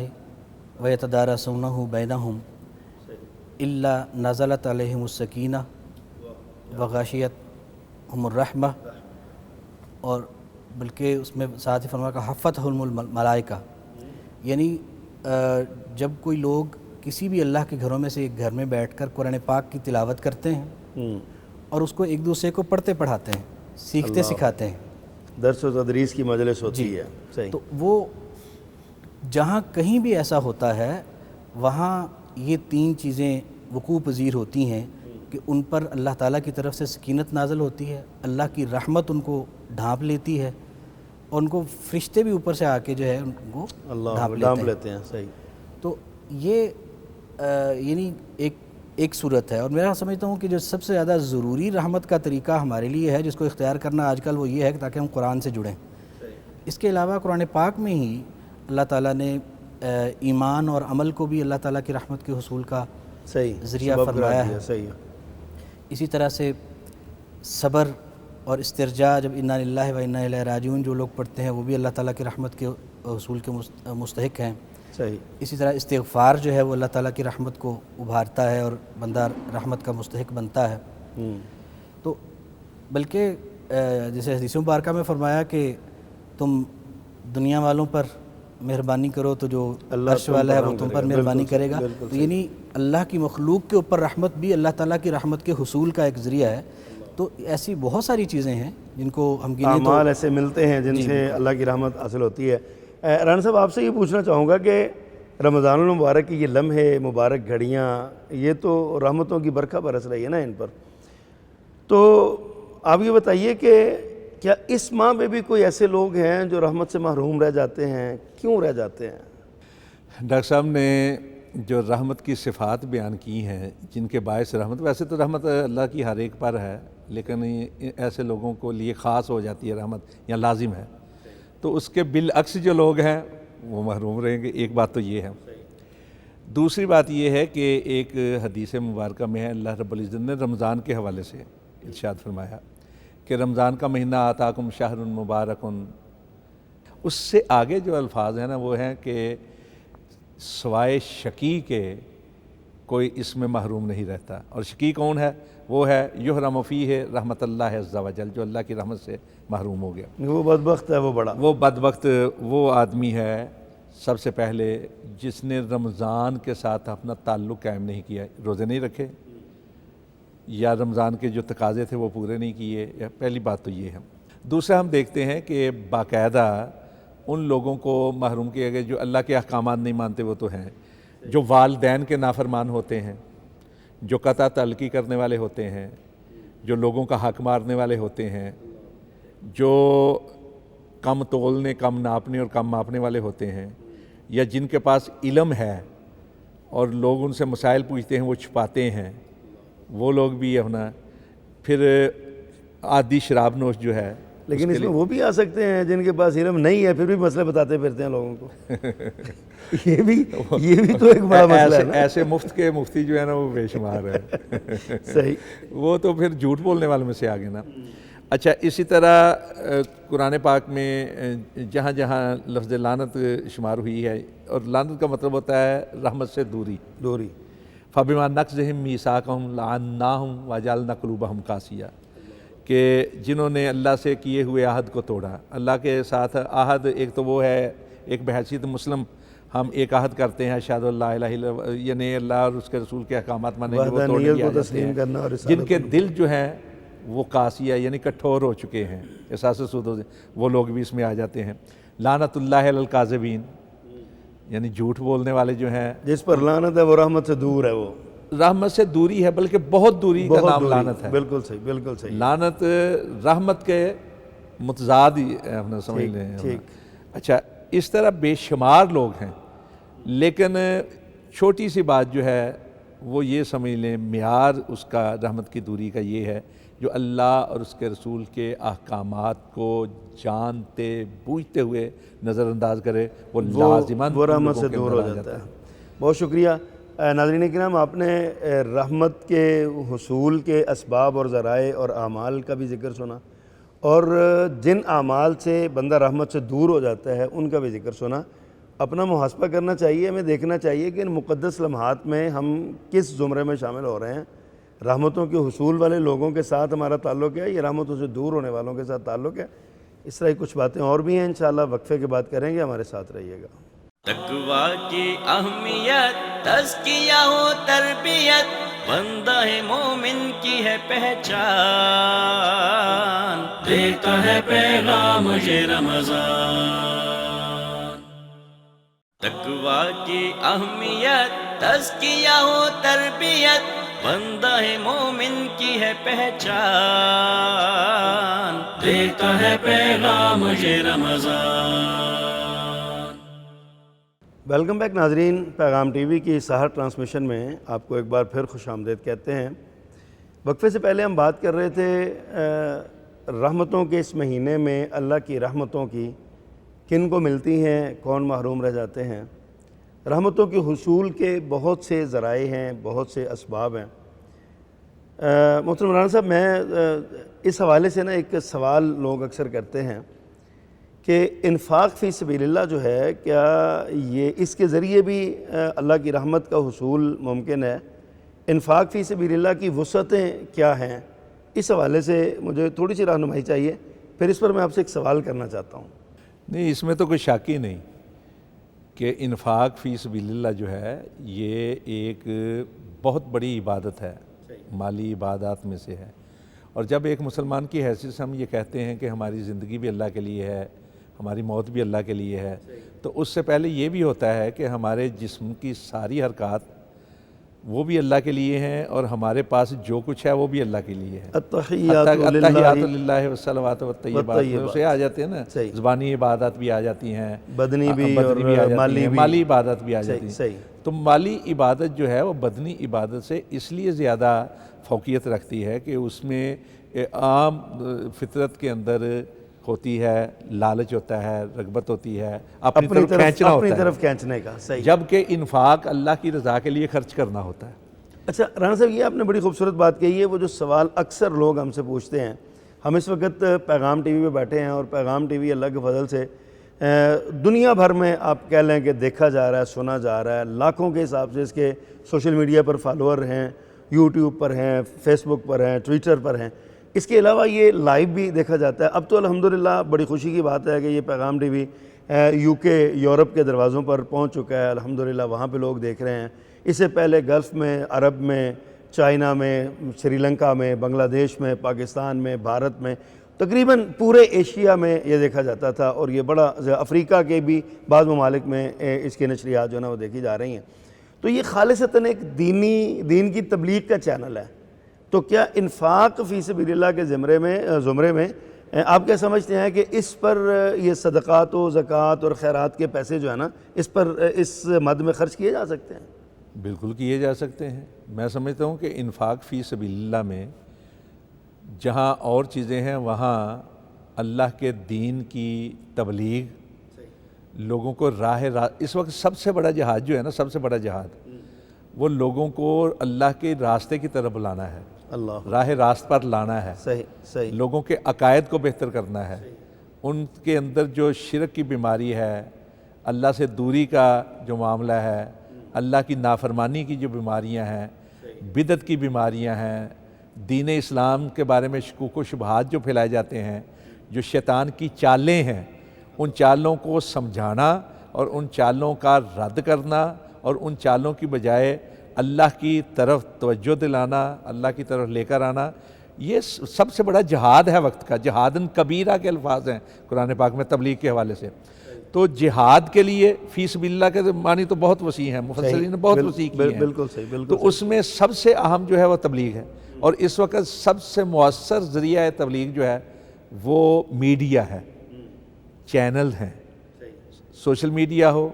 وَيَتَدَارَسُونَهُ بَيْنَهُمْ إِلَّا نَزَلَتْ عَلَيْهِمُ السَّكِينَةُ وَغَشِيَتْهُمُ الرَّحْمَةُ, اور بلکہ اس میں ساتھ ہی فرمایا کہ حفتہم الملائکہ, یعنی جب کوئی لوگ کسی بھی اللہ کے گھروں میں سے ایک گھر میں بیٹھ کر قرآن پاک کی تلاوت کرتے ہیں اور اس کو ایک دوسرے کو پڑھتے پڑھاتے ہیں, سیکھتے سکھاتے ہیں, درس و تدریس کی مجلس ہوتی ہے. صحیح. تو وہ جہاں کہیں بھی ایسا ہوتا ہے وہاں یہ 3 چیزیں وقوع پذیر ہوتی ہیں کہ ان پر اللہ تعالیٰ کی طرف سے سکینت نازل ہوتی ہے, اللہ کی رحمت ان کو ڈھانپ لیتی ہے, اور ان کو فرشتے بھی اوپر سے آ کے جو ہے ان کو ڈھانپ لیتے ہیں. صحیح. تو یہ یعنی ایک صورت ہے. اور میرا سمجھتا ہوں کہ جو سب سے زیادہ ضروری رحمت کا طریقہ ہمارے لیے ہے جس کو اختیار کرنا آج کل وہ یہ ہے کہ تاکہ ہم قرآن سے جڑیں. اس کے علاوہ قرآن پاک میں ہی اللہ تعالیٰ نے ایمان اور عمل کو بھی اللہ تعالیٰ کی رحمت کے حصول کا ذریعہ فرمایا ہے. صحیح. اسی طرح سے صبر اور استرجاع جب انا للہ و انا الیہ راجعون جو لوگ پڑھتے ہیں وہ بھی اللہ تعالیٰ کی رحمت کے حصول کے مستحق ہیں. صحیح. اسی طرح استغفار جو ہے وہ اللہ تعالیٰ کی رحمت کو ابھارتا ہے اور بندہ رحمت کا مستحق بنتا ہے. تو بلکہ جیسے حدیث مبارکہ میں فرمایا کہ تم دنیا والوں پر مہربانی کرو تو جو عرش والا ہے وہ تم پر مہربانی کرے گا. تو یعنی اللہ کی مخلوق کے اوپر رحمت بھی اللہ تعالیٰ کی رحمت کے حصول کا ایک ذریعہ ہے. تو ایسی بہت ساری چیزیں ہیں جن کو ہم گنے تو اعمال ایسے ملتے ہیں جن سے اللہ کی رحمت حاصل ہوتی ہے. رانا صاحب آپ سے یہ پوچھنا چاہوں گا کہ رمضان المبارک کی یہ لمحے مبارک گھڑیاں یہ تو رحمتوں کی برکھا برس رہی ہے نا ان پر, تو آپ یہ بتائیے کہ کیا اس ماہ میں بھی کوئی ایسے لوگ ہیں جو رحمت سے محروم رہ جاتے ہیں؟ کیوں رہ جاتے ہیں؟ ڈاکٹر صاحب نے جو رحمت کی صفات بیان کی ہیں جن کے باعث رحمت, ویسے تو رحمت اللہ کی ہر ایک پر ہے لیکن ایسے لوگوں کو لیے خاص ہو جاتی ہے رحمت یا لازم ہے, تو اس کے بالعکس جو لوگ ہیں وہ محروم رہیں گے. ایک بات تو یہ ہے. دوسری بات یہ ہے کہ ایک حدیث مبارکہ میں ہے اللہ رب العزت نے رمضان کے حوالے سے ارشاد فرمایا کہ رمضان کا مہینہ آتاکم شہر مبارک اس سے آگے جو الفاظ ہیں نا وہ ہیں کہ سوائے شقی کے کوئی اس میں محروم نہیں رہتا. اور شقی کون ہے؟ وہ ہے یحرم فیہ رحمت اللہ عز و جل، جو اللہ کی رحمت سے محروم ہو گیا. وہ بدبخت ہے، وہ بڑا وہ بدبخت وہ آدمی ہے سب سے پہلے جس نے رمضان کے ساتھ اپنا تعلق قائم نہیں کیا، روزے نہیں رکھے یا رمضان کے جو تقاضے تھے وہ پورے نہیں کیے. پہلی بات تو یہ ہے. دوسرا ہم دیکھتے ہیں کہ باقاعدہ ان لوگوں کو محروم کیا گیا جو اللہ کے احکامات نہیں مانتے، وہ تو ہیں جو والدین کے نافرمان ہوتے ہیں، جو قطع تعلقی کرنے والے ہوتے ہیں، جو لوگوں کا حق مارنے والے ہوتے ہیں، جو کم تولنے، کم ناپنے اور کم ماپنے والے ہوتے ہیں، یا جن کے پاس علم ہے اور لوگ ان سے مسائل پوچھتے ہیں وہ چھپاتے ہیں، وہ لوگ بھی اپنا. پھر عادی شراب نوش جو ہے، لیکن اس میں وہ بھی آ سکتے ہیں جن کے پاس علم نہیں ہے پھر بھی مسئلے بتاتے پھرتے ہیں لوگوں کو. یہ بھی تو ایک بڑا مسئلہ ہے نا. ایسے مفت کے مفتی جو ہے نا وہ بے شمار ہے. صحیح. وہ تو پھر جھوٹ بولنے والوں میں سے آگے نا. اچھا، اسی طرح قرآن پاک میں جہاں جہاں لفظ لعنت شمار ہوئی ہے، اور لعنت کا مطلب ہوتا ہے رحمت سے دوری. فَبِمَا نَقْضِهِمْ مِيثَاقَهُمْ لَعَنَّاهُمْ وَجَعَلْنَا قُلُوبَهُمْ قَاسِيَةً، کہ جنہوں نے اللہ سے کیے ہوئے عہد کو توڑا. اللہ کے ساتھ عہد ایک تو وہ ہے، ایک بحیثیت مسلم ہم ایک عہد کرتے ہیں اشہد اللہ الہ الا اللہ، یعنی اللہ اور اس کے رسول کے احکامات مانیں گے، وہ توڑنے کی عادت ہے. جن کے دل جو ہیں وہ قاسیہ یعنی کٹھور ہو چکے ہیں، احساس سود ہو، وہ لوگ بھی اس میں آ جاتے ہیں. لعنت اللہ علی الکاذبین، یعنی جھوٹ بولنے والے جو ہیں، جس پر لعنت ہے وہ رحمت سے دور ہے. وہ رحمت سے دوری ہے، بلکہ بہت دوری کا نام لعنت ہے. بالکل صحیح، بالکل صحیح. لعنت رحمت کے متضاد ہی اپنا سمجھ لیں. اچھا، اس طرح بے شمار لوگ ہیں، لیکن چھوٹی سی بات جو ہے وہ یہ سمجھ لیں، معیار اس کا رحمت کی دوری کا یہ ہے جو اللہ اور اس کے رسول کے احکامات کو جانتے بوجھتے ہوئے نظر انداز کرے، وہ لازماً وہ رحمت سے دور ہو جاتا ہے. بہت شکریہ. ناظرین کرام، آپ نے رحمت کے حصول کے اسباب اور ذرائع اور اعمال کا بھی ذکر سنا، اور جن اعمال سے بندہ رحمت سے دور ہو جاتا ہے ان کا بھی ذکر سنا. اپنا محاسبہ کرنا چاہیے، ہمیں دیکھنا چاہیے کہ ان مقدس لمحات میں ہم کس زمرے میں شامل ہو رہے ہیں. رحمتوں کے حصول والے لوگوں کے ساتھ ہمارا تعلق ہے یا رحمتوں سے دور ہونے والوں کے ساتھ تعلق ہے؟ اس طرح کچھ باتیں اور بھی ہیں، انشاءاللہ وقفے کے بعد کریں گے. ہمارے ساتھ رہیے گا. تقویٰ کی اہمیت، تزکیہ و تربیت، بندہ مومن کی ہے پہچان، دیتا ہے پیغام یہ رمضان. تقویٰ کی اہمیت، تزکیہ و تربیت، بندہ مومن کی ہے پہچان، دیتا ہے پیغام یہ رمضان. ویلکم بیک ناظرین. پیغام ٹی وی کی سحر ٹرانسمیشن میں آپ کو ایک بار پھر خوش آمدید کہتے ہیں. وقفے سے پہلے ہم بات کر رہے تھے رحمتوں کے اس مہینے میں اللہ کی رحمتوں کی کن کو ملتی ہیں، کون محروم رہ جاتے ہیں. رحمتوں کے حصول کے بہت سے ذرائع ہیں، بہت سے اسباب ہیں. محترم مولانا صاحب، میں اس حوالے سے ایک سوال لوگ اکثر کرتے ہیں کہ انفاق فی سبیل اللہ جو ہے، کیا یہ اس کے ذریعے بھی اللہ کی رحمت کا حصول ممکن ہے؟ انفاق فی سبیل اللہ کی وسعتیں کیا ہیں؟ اس حوالے سے مجھے تھوڑی سی رہنمائی چاہیے، پھر اس پر میں آپ سے ایک سوال کرنا چاہتا ہوں. نہیں، اس میں تو کوئی شک ہی نہیں کہ انفاق فی سبیل اللہ جو ہے یہ ایک بہت بڑی عبادت ہے، مالی عبادات میں سے ہے. اور جب ایک مسلمان کی حیثیت سے ہم یہ کہتے ہیں کہ ہماری زندگی بھی اللہ کے لیے ہے، ہماری موت بھی اللہ کے لیے ہے، تو اس سے پہلے یہ بھی ہوتا ہے کہ ہمارے جسم کی ساری حرکات وہ بھی اللہ کے لیے ہیں، اور ہمارے پاس جو کچھ ہے وہ بھی اللہ کے لیے ہے. التحیات للہ والصلوات والطیبات سے آ جاتے ہیں نا، زبانی عبادات بھی آ جاتی ہیں، بدنی بھی اور مالی عبادات بھی آ جاتی ہیں. صحیح. تو مالی عبادت جو ہے وہ بدنی عبادت سے اس لیے زیادہ فوقیت رکھتی ہے کہ اس میں عام فطرت کے اندر ہوتی ہے، لالچ ہوتا ہے، رغبت ہوتی ہے، اپنی طرف کھینچنے کا. صحیح. جبکہ انفاق اللہ کی رضا کے لیے خرچ کرنا ہوتا ہے. اچھا رانا صاحب، یہ آپ نے بڑی خوبصورت بات کہی ہے. وہ جو سوال اکثر لوگ ہم سے پوچھتے ہیں، ہم اس وقت پیغام ٹی وی پہ بیٹھے ہیں اور پیغام ٹی وی اللہ کے فضل سے دنیا بھر میں آپ کہہ لیں کہ دیکھا جا رہا ہے، سنا جا رہا ہے، لاکھوں کے حساب سے اس کے سوشل میڈیا پر فالوور ہیں، یوٹیوب پر ہیں، فیس بک پر ہیں، ٹویٹر پر ہیں۔ اس کے علاوہ یہ لائیو بھی دیکھا جاتا ہے۔ اب تو الحمدللہ بڑی خوشی کی بات ہے کہ یہ پیغام ٹی وی UK یورپ کے دروازوں پر پہنچ چکا ہے، الحمدللہ وہاں پہ لوگ دیکھ رہے ہیں۔ اس سے پہلے گلف میں، عرب میں، چائنا میں، سری لنکا میں، بنگلہ دیش میں، پاکستان میں، بھارت میں، تقریباً پورے ایشیا میں یہ دیکھا جاتا تھا، اور یہ بڑا افریقہ کے بھی بعض ممالک میں اس کی نشریات جو ہے نا وہ دیکھی جا رہی ہیں۔ تو یہ خالصتاً ایک دین کی تبلیغ کا چینل ہے۔ تو کیا انفاق فی سبیل اللہ کے زمرے میں آپ کیا سمجھتے ہیں کہ اس پر یہ صدقات و زکوٰۃ اور خیرات کے پیسے جو ہے نا اس مد میں خرچ کیے جا سکتے ہیں؟ بالکل کیے جا سکتے ہیں۔ میں سمجھتا ہوں کہ انفاق فی سبیل اللہ میں جہاں اور چیزیں ہیں وہاں اللہ کے دین کی تبلیغ، لوگوں کو اس وقت سب سے بڑا جہاد جو ہے نا، سب سے بڑا جہاد وہ لوگوں کو اللہ کے راستے کی طرف بلانا ہے، اللہ راہ راست پر لانا ہے، صحیح لوگوں کے عقائد کو بہتر کرنا ہے، ان کے اندر جو شرک کی بیماری ہے، اللہ سے دوری کا جو معاملہ ہے، اللہ کی نافرمانی کی جو بیماریاں ہیں، بدعت کی بیماریاں ہیں، دین اسلام کے بارے میں شکوک و شبہات جو پھیلائے جاتے ہیں، جو شیطان کی چالیں ہیں، ان چالوں کو سمجھانا اور ان چالوں کا رد کرنا اور ان چالوں کی بجائے اللہ کی طرف توجہ دلانا، اللہ کی طرف لے کر آنا، یہ سب سے بڑا جہاد ہے وقت کا۔ جہادن کبیرہ کے الفاظ ہیں قرآن پاک میں تبلیغ کے حوالے سے۔ تو جہاد کے لیے فی سبیل اللہ کے معنی تو بہت وسیع ہیں، مفسرین نے بہت وسیع کی ہیں، بالکل صحیح، تو اس میں سب سے اہم جو ہے وہ تبلیغ ہے، اور اس وقت سب سے مؤثر ذریعہ تبلیغ جو ہے وہ میڈیا ہے، چینل ہیں، سوشل میڈیا ہو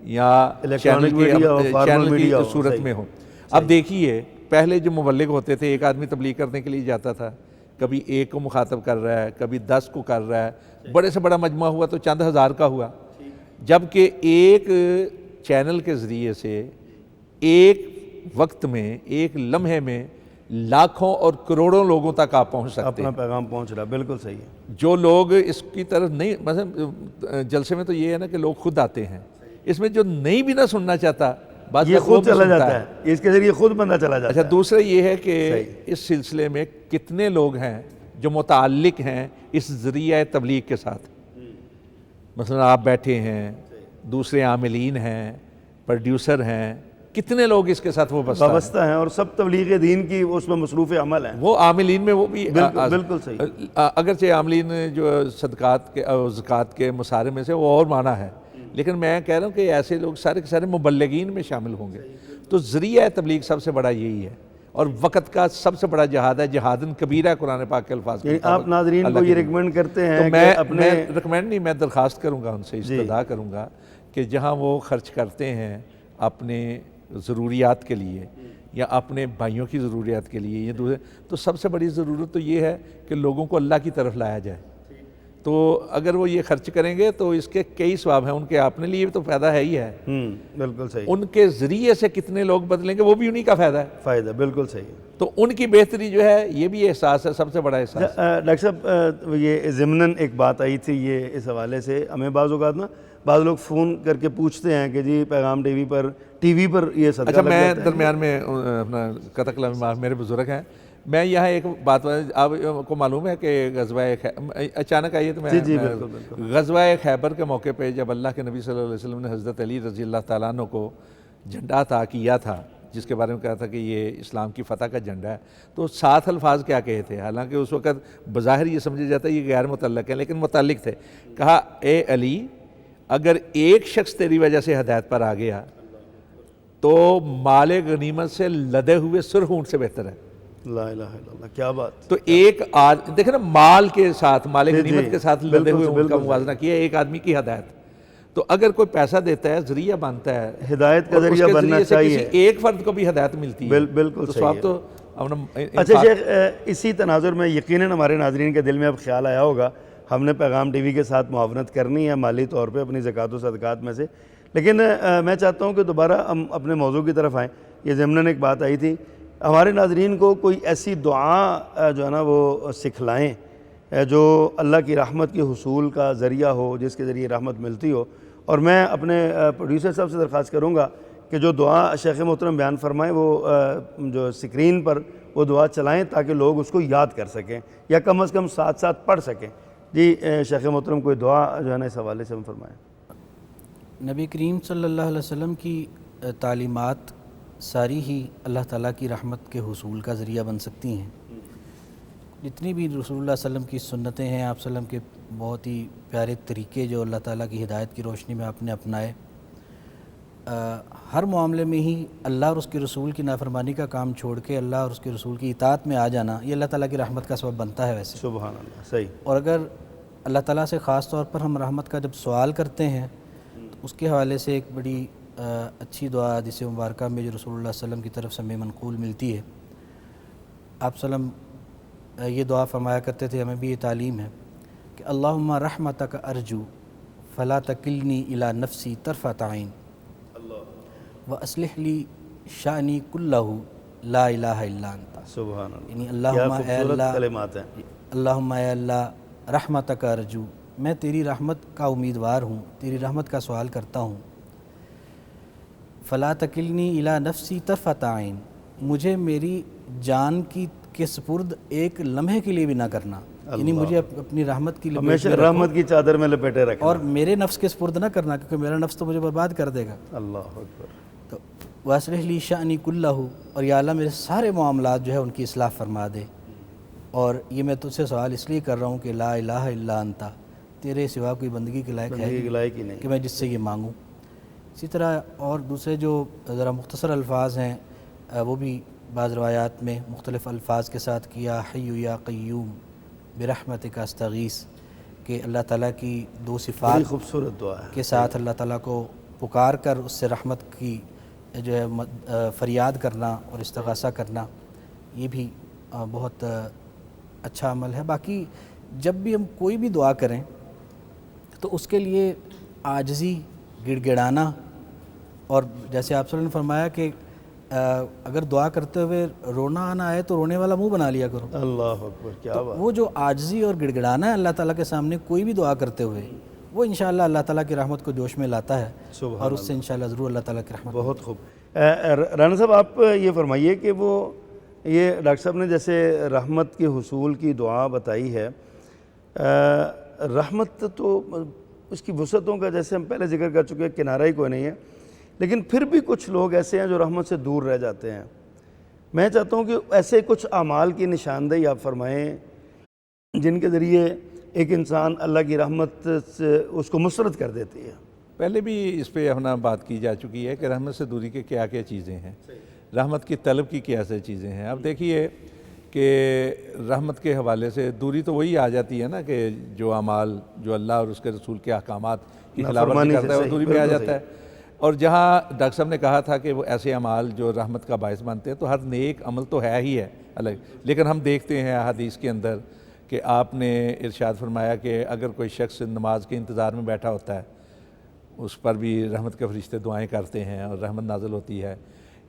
یا چینل کی صورت میں ہو۔ اب دیکھیے پہلے جو مبلغ ہوتے تھے، ایک آدمی تبلیغ کرنے کے لیے جاتا تھا، کبھی ایک کو مخاطب کر رہا ہے، کبھی 10 کو کر رہا ہے، بڑے سے بڑا مجمع ہوا تو چند ہزار کا ہوا، جبکہ ایک چینل کے ذریعے سے ایک وقت میں، ایک لمحے میں لاکھوں اور کروڑوں لوگوں تک آپ پہنچ سکتے اپنا ہیں۔ پیغام پہنچ رہا، بالکل صحیح ہے۔ جو لوگ اس کی طرف نہیں، مثلا جلسے میں تو یہ ہے نا کہ لوگ خود آتے ہیں، اس میں جو نہیں بھی نہ سننا چاہتا بات یہ خود چلا جاتا ہے، اس کے ذریعے خود بندہ چلا جاتا اچھا، ہے۔ دوسرا یہ ہے کہ اس سلسلے میں کتنے لوگ ہیں جو متعلق ہیں اس ذریعہ تبلیغ کے ساتھ، مثلا آپ بیٹھے ہیں، دوسرے عاملین ہیں، پروڈیوسر ہیں، کتنے لوگ اس کے ساتھ وابستہ ہیں اور سب تبلیغ دین کی اس میں مصروف عمل ہیں۔ وہ عاملین میں وہ بھی بالکل صحیح، اگرچہ عاملین جو صدقات کے اور زکوٰۃ کے مسارے میں سے وہ اور معنی ہے، لیکن میں کہہ رہا ہوں کہ ایسے لوگ سارے کے سارے مبلغین میں شامل ہوں گے۔ تو ذریعہ تبلیغ سب سے بڑا یہی ہے، اور وقت کا سب سے بڑا جہاد ہے، جہادن کبیرہ قرآن پاک کے الفاظ۔ آپ ناظرین کو یہ ریکمینڈ کرتے ہیں میں اپنے ریکمینڈ نہیں، میں درخواست کروں گا ان سے، استدعا کروں گا کہ جہاں وہ خرچ کرتے ہیں اپنے ضروریات کے لیے یا اپنے بھائیوں کی ضروریات کے لیے، یہ دوسرے، تو سب سے بڑی ضرورت تو یہ ہے کہ لوگوں کو اللہ کی طرف لایا جائے۔ تو اگر وہ یہ خرچ کریں گے تو اس کے کئی ثواب ہیں، ان کے اپنے لیے تو فائدہ ہے ہی ہے، بالکل صحیح، ان کے ذریعے سے کتنے لوگ بدلیں گے وہ بھی انہی کا فائدہ ہے، فائدہ بالکل صحیح۔ تو ان کی بہتری جو ہے یہ بھی احساس ہے، سب سے بڑا احساس۔ ڈاکٹر صاحب یہ ضمناً ایک بات آئی تھی یہ اس حوالے سے، ہمیں بعض اوقات نا بعض لوگ فون کر کے پوچھتے ہیں کہ جی پیغام ٹی وی پر یہ صدقہ اچھا، لگ میں جاتا ہے۔ درمیان میں اپنا قطع کلام معاف، میرے بزرگ ہیں، میں یہاں ایک بات، آپ کو معلوم ہے کہ غزوہ اچانک آئیے تو جی میں غزوہ خیبر کے موقع پہ جب اللہ کے نبی صلی اللہ علیہ وسلم نے حضرت علی رضی اللہ تعالیٰ عنہ کو جھنڈا عطا کیا تھا، جس کے بارے میں کہا تھا کہ یہ اسلام کی فتح کا جھنڈا ہے، تو 7 الفاظ کیا کہے تھے، حالانکہ اس وقت بظاہر یہ سمجھا جاتا ہے یہ غیر متعلق ہے لیکن متعلق تھے۔ کہا اے علی، اگر ایک شخص تیری وجہ سے ہدایت پر آ گیا تو مال غنیمت سے لدے ہوئے سرخ اونٹ سے بہتر ہے۔ لا الہ الا اللہ، کیا بات۔ تو ایک دیکھیں نا، مال کے ساتھ، مال غنیمت کے ساتھ لدے ہوئے اونٹ کا موازنہ کیا ایک آدمی کی ہدایت۔ تو اگر کوئی پیسہ دیتا ہے، ذریعہ بنتا ہے، ہدایت کا ذریعہ بننا چاہیے، کسی ایک فرد کو بھی ہدایت ملتی ہے، بالکل صحیح ہے۔ تو اچھا شیخ، اسی تناظر میں یقیناً ہمارے ناظرین کے دل میں اب خیال آیا ہوگا ہم نے پیغام ٹی وی کے ساتھ معاونت کرنی ہے مالی طور پہ اپنی زکوٰۃ و صدقات میں سے، لیکن میں چاہتا ہوں کہ دوبارہ ہم اپنے موضوع کی طرف آئیں۔ یہ ضمناً ایک بات آئی تھی، ہمارے ناظرین کو کوئی ایسی دعا جو ہے نا وہ سکھلائیں جو اللہ کی رحمت کے حصول کا ذریعہ ہو، جس کے ذریعے رحمت ملتی ہو. اور میں اپنے پروڈیوسر صاحب سے درخواست کروں گا کہ جو دعا شیخ محترم بیان فرمائیں وہ جو اسکرین پر وہ دعا چلائیں تاکہ لوگ اس کو یاد کر سکیں یا کم از کم ساتھ ساتھ پڑھ سکیں. جی شیخ محترم کوئی دعا جو ہے نا اس حوالے سے ہم فرمائیں. نبی کریم صلی اللہ علیہ وسلم کی تعلیمات ساری ہی اللہ تعالیٰ کی رحمت کے حصول کا ذریعہ بن سکتی ہیں. جتنی بھی رسول اللہ صلی اللہ علیہ وسلم کی سنتیں ہیں، آپ صلی اللہ علیہ وسلم کے بہت ہی پیارے طریقے جو اللہ تعالیٰ کی ہدایت کی روشنی میں آپ نے اپنائے، ہر معاملے میں ہی اللہ اور اس کے رسول کی نافرمانی کا کام چھوڑ کے اللہ اور اس کے رسول کی اطاعت میں آ جانا، یہ اللہ تعالیٰ کی رحمت کا سبب بنتا ہے. ویسے سبحان اللہ، صحیح. اور اگر اللہ تعالیٰ سے خاص طور پر ہم رحمت کا جب سوال کرتے ہیں تو اس کے حوالے سے ایک بڑی اچھی دعا حدیث مبارکہ میں جو رسول اللہ صلی اللہ علیہ وسلم کی طرف سے ہمیں منقول ملتی ہے. آپ صلی اللہ علیہ وسلم یہ دعا فرمایا کرتے تھے، ہمیں بھی یہ تعلیم ہے کہ اللہم رحمتک ارجو فلا تکلنی الی نفسی طرفۃ عین وَأَصْلِحْ لِي شَأْنِي كُلَّهُ لَا الہ الا انت. سبحان اللہ. یعنی کیا اللہم اے خوبصورت اللہ، کلمات ہیں. اللہم اے اللہ رحمتک ارجو، میں تیری رحمت کا امیدوار ہوں، تیری رحمت کا سوال کرتا ہوں. فلا تکلنی الی نفسی طرفۃ عین، مجھے میری جان کے سپرد ایک لمحے کے لیے بھی نہ کرنا، یعنی مجھے اپنی رحمت کی ہمیشہ رحمت کی چادر میں لپیٹے رکھنا اور میرے نفس کے سپرد نہ کرنا، کیونکہ میرا نفس تو مجھے برباد کر دے گا. اللہ اکبر. تو وَأَصْلِحْ لِي شَأْنِي كُلَّهُ، اور یا اللہ میرے سارے معاملات جو ہے ان کی اصلاح فرما دے. اور یہ میں تجھ سے سوال اس لیے کر رہا ہوں کہ لا الہ الا انت، تیرے سوا کوئی بندگی کے لائق ہے لائق ہی نہیں کہ میں جس سے یہ مانگوں. اسی طرح اور دوسرے جو ذرا مختصر الفاظ ہیں وہ بھی بعض روایات میں مختلف الفاظ کے ساتھ کیا حی یا قیوم برحمتک استغیث، کہ اللہ تعالیٰ کی دو صفات خوبصورت دعا ہے کے ساتھ اللہ تعالیٰ کو پکار کر اس سے رحمت کی جو ہے فریاد کرنا اور استغاثہ کرنا، یہ بھی بہت اچھا عمل ہے. باقی جب بھی ہم کوئی بھی دعا کریں تو اس کے لیے عاجزی، گڑ گڑانا، اور جیسے آپ صلی اللہ علیہ وسلم نے فرمایا کہ اگر دعا کرتے ہوئے رونا آنا آئے تو رونے والا منہ بنا لیا کرو. اللہ اکبر. کیا بات. وہ جو عاجزی اور گڑ گڑانا ہے اللہ تعالیٰ کے سامنے کوئی بھی دعا کرتے ہوئے، وہ انشاءاللہ اللہ تعالیٰ کی رحمت کو جوش میں لاتا ہے اور اس سے انشاءاللہ ضرور اللہ تعالیٰ کی رحمت. بہت خوب. رانا صاحب آپ یہ فرمائیے کہ وہ یہ ڈاکٹر صاحب نے جیسے رحمت کے حصول کی دعا بتائی ہے، رحمت تو اس کی وسعتوں کا جیسے ہم پہلے ذکر کر چکے کنارہ ہی کوئی نہیں ہے، لیکن پھر بھی کچھ لوگ ایسے ہیں جو رحمت سے دور رہ جاتے ہیں. میں چاہتا ہوں کہ ایسے کچھ اعمال کی نشاندہی آپ فرمائیں جن کے ذریعے ایک انسان اللہ کی رحمت سے اس کو مسرت کر دیتی ہے. پہلے بھی اس پہ اپنا بات کی جا چکی ہے کہ رحمت سے دوری کے کیا کیا چیزیں ہیں، رحمت کی طلب کی کیا سے چیزیں ہیں. اب دیکھیے کہ رحمت کے حوالے سے دوری تو وہی آ جاتی ہے نا کہ جو اعمال جو اللہ اور اس کے رسول کے احکامات کی خلاف ورزی کرتا ہے وہ دوری میں آ جاتا ہے. اور جہاں ڈاکٹر صاحب نے کہا تھا کہ وہ ایسے اعمال جو رحمت کا باعث بنتے ہیں، تو ہر نیک عمل تو ہے ہی ہے الگ، لیکن ہم دیکھتے ہیں حدیث کے اندر کہ آپ نے ارشاد فرمایا کہ اگر کوئی شخص نماز کے انتظار میں بیٹھا ہوتا ہے اس پر بھی رحمت کے فرشتے دعائیں کرتے ہیں اور رحمت نازل ہوتی ہے،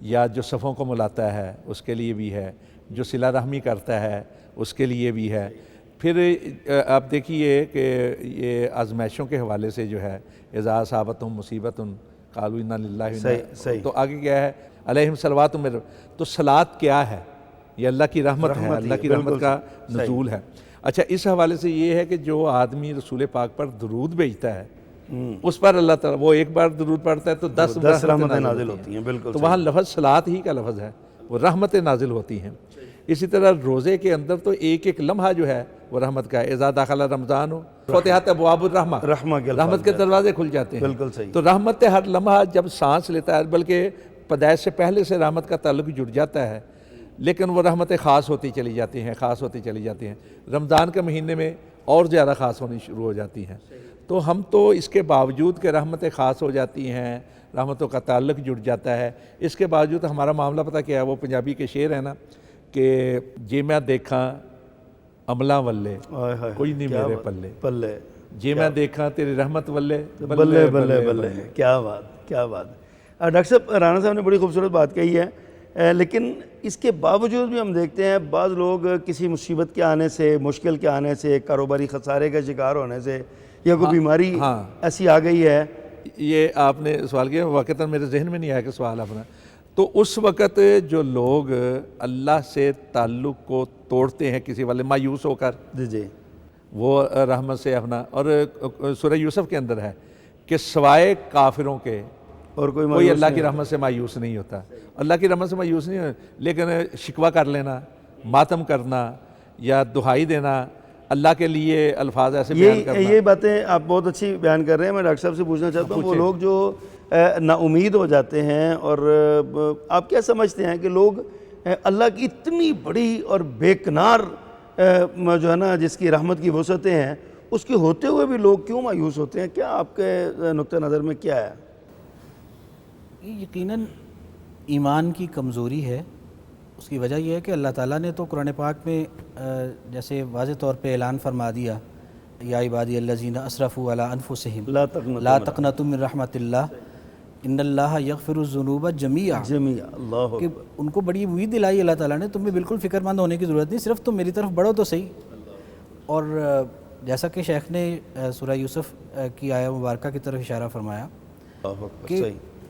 یا جو صفوں کو ملاتا ہے اس کے لیے بھی ہے، جو صلہ رحمی کرتا ہے اس کے لیے بھی ہے. پھر آپ دیکھیے کہ یہ آزمائشوں کے حوالے سے جو ہے اذا اصابتہم مصیبۃ قالوا انا للہ، تو آگے کیا ہے علیہم صلوات من، تو صلاۃ کیا ہے؟ یہ اللہ کی رحمت ہے، اللہ کی رحمت کا نزول ہے. اچھا اس حوالے سے یہ ہے کہ جو آدمی رسول پاک پر درود بھیجتا ہے اس پر اللہ تعالیٰ وہ ایک بار درود پڑھتا ہے تو 10 رحمتیں نازل ہوتی ہیں. بالکل. تو وہاں لفظ صلاۃ ہی کا لفظ ہے، وہ رحمتیں نازل ہوتی ہیں. اسی طرح روزے کے اندر تو ایک ایک لمحہ جو ہے وہ رحمت کا ہے. اذا دخل رمضان ہو فتحت ابواب الرحمہ، رحمت کے دروازے کھل جاتے ہیں. بالکل صحیح. تو رحمت ہر لمحہ جب سانس لیتا ہے، بلکہ پیدائش سے پہلے سے رحمت کا تعلق جڑ جاتا ہے، لیکن وہ رحمتیں خاص ہوتی چلی جاتی ہیں، خاص ہوتی چلی جاتی ہیں. رمضان کے مہینے میں اور زیادہ خاص ہونی شروع ہو جاتی ہیں. تو ہم تو اس کے باوجود کہ رحمتیں خاص ہو جاتی ہیں، رحمتوں کا تعلق جڑ جاتا ہے، اس کے باوجود ہمارا معاملہ پتہ کیا ہے؟ وہ پنجابی کے شعر ہے نا کہ جے میں دیکھاں عملاں ولے کوئی نہیں میرے پلے پلے، جے میں دیکھاں تیری رحمت ولے بلے بلے بلے. کیا بات، کیا بات. ڈاکٹر صاحب رانا صاحب نے بڑی خوبصورت بات کہی ہے لیکن اس کے باوجود بھی ہم دیکھتے ہیں بعض لوگ کسی مصیبت کے آنے سے، مشکل کے آنے سے، کاروباری خسارے کا شکار ہونے سے، یا کوئی بیماری ایسی آ گئی ہے. یہ آپ نے سوال کیا، واقعتاً میرے ذہن میں نہیں آیا کہ سوال اپنا. تو اس وقت جو لوگ اللہ سے تعلق کو توڑتے ہیں کسی والے مایوس ہو کر، جی وہ رحمت سے اپنا، اور سورہ یوسف کے اندر ہے کہ سوائے کافروں کے اور کوئی اللہ کی رحمت سے مایوس نہیں ہوتا. اللہ کی رحمت سے مایوس نہیں ہوتا، لیکن شکوہ کر لینا، ماتم کرنا یا دہائی دینا، اللہ کے لیے الفاظ ایسے بیان کرنا، یہ باتیں آپ بہت اچھی بیان کر رہے ہیں. میں ڈاکٹر صاحب سے پوچھنا چاہتا ہوں، وہ لوگ جو نا امید ہو جاتے ہیں، اور آپ کیا سمجھتے ہیں کہ لوگ اللہ کی اتنی بڑی اور بے کنار جو ہے نا جس کی رحمت کی وسعتیں ہیں، اس کے ہوتے ہوئے بھی لوگ کیوں مایوس ہوتے ہیں؟ کیا آپ کے نقطہ نظر میں کیا ہے؟ یقیناً ایمان کی کمزوری ہے. اس کی وجہ یہ ہے کہ اللہ تعالیٰ نے تو قرآن پاک میں جیسے واضح طور پہ اعلان فرما دیا، یا عبادی الذین اسرفوا علی انفسہم لا تقنطوا من رحمت اللہ ان اللہ یغفر الذنوب جمیعا. اللہ کہ ان کو بڑی امید دلائی اللہ تعالیٰ نے، تمہیں بالکل فکر مند ہونے کی ضرورت نہیں، صرف تم میری طرف بڑھو تو صحیح. اور جیسا کہ شیخ نے سورہ یوسف کی آیہ مبارکہ کی طرف اشارہ فرمایا کہ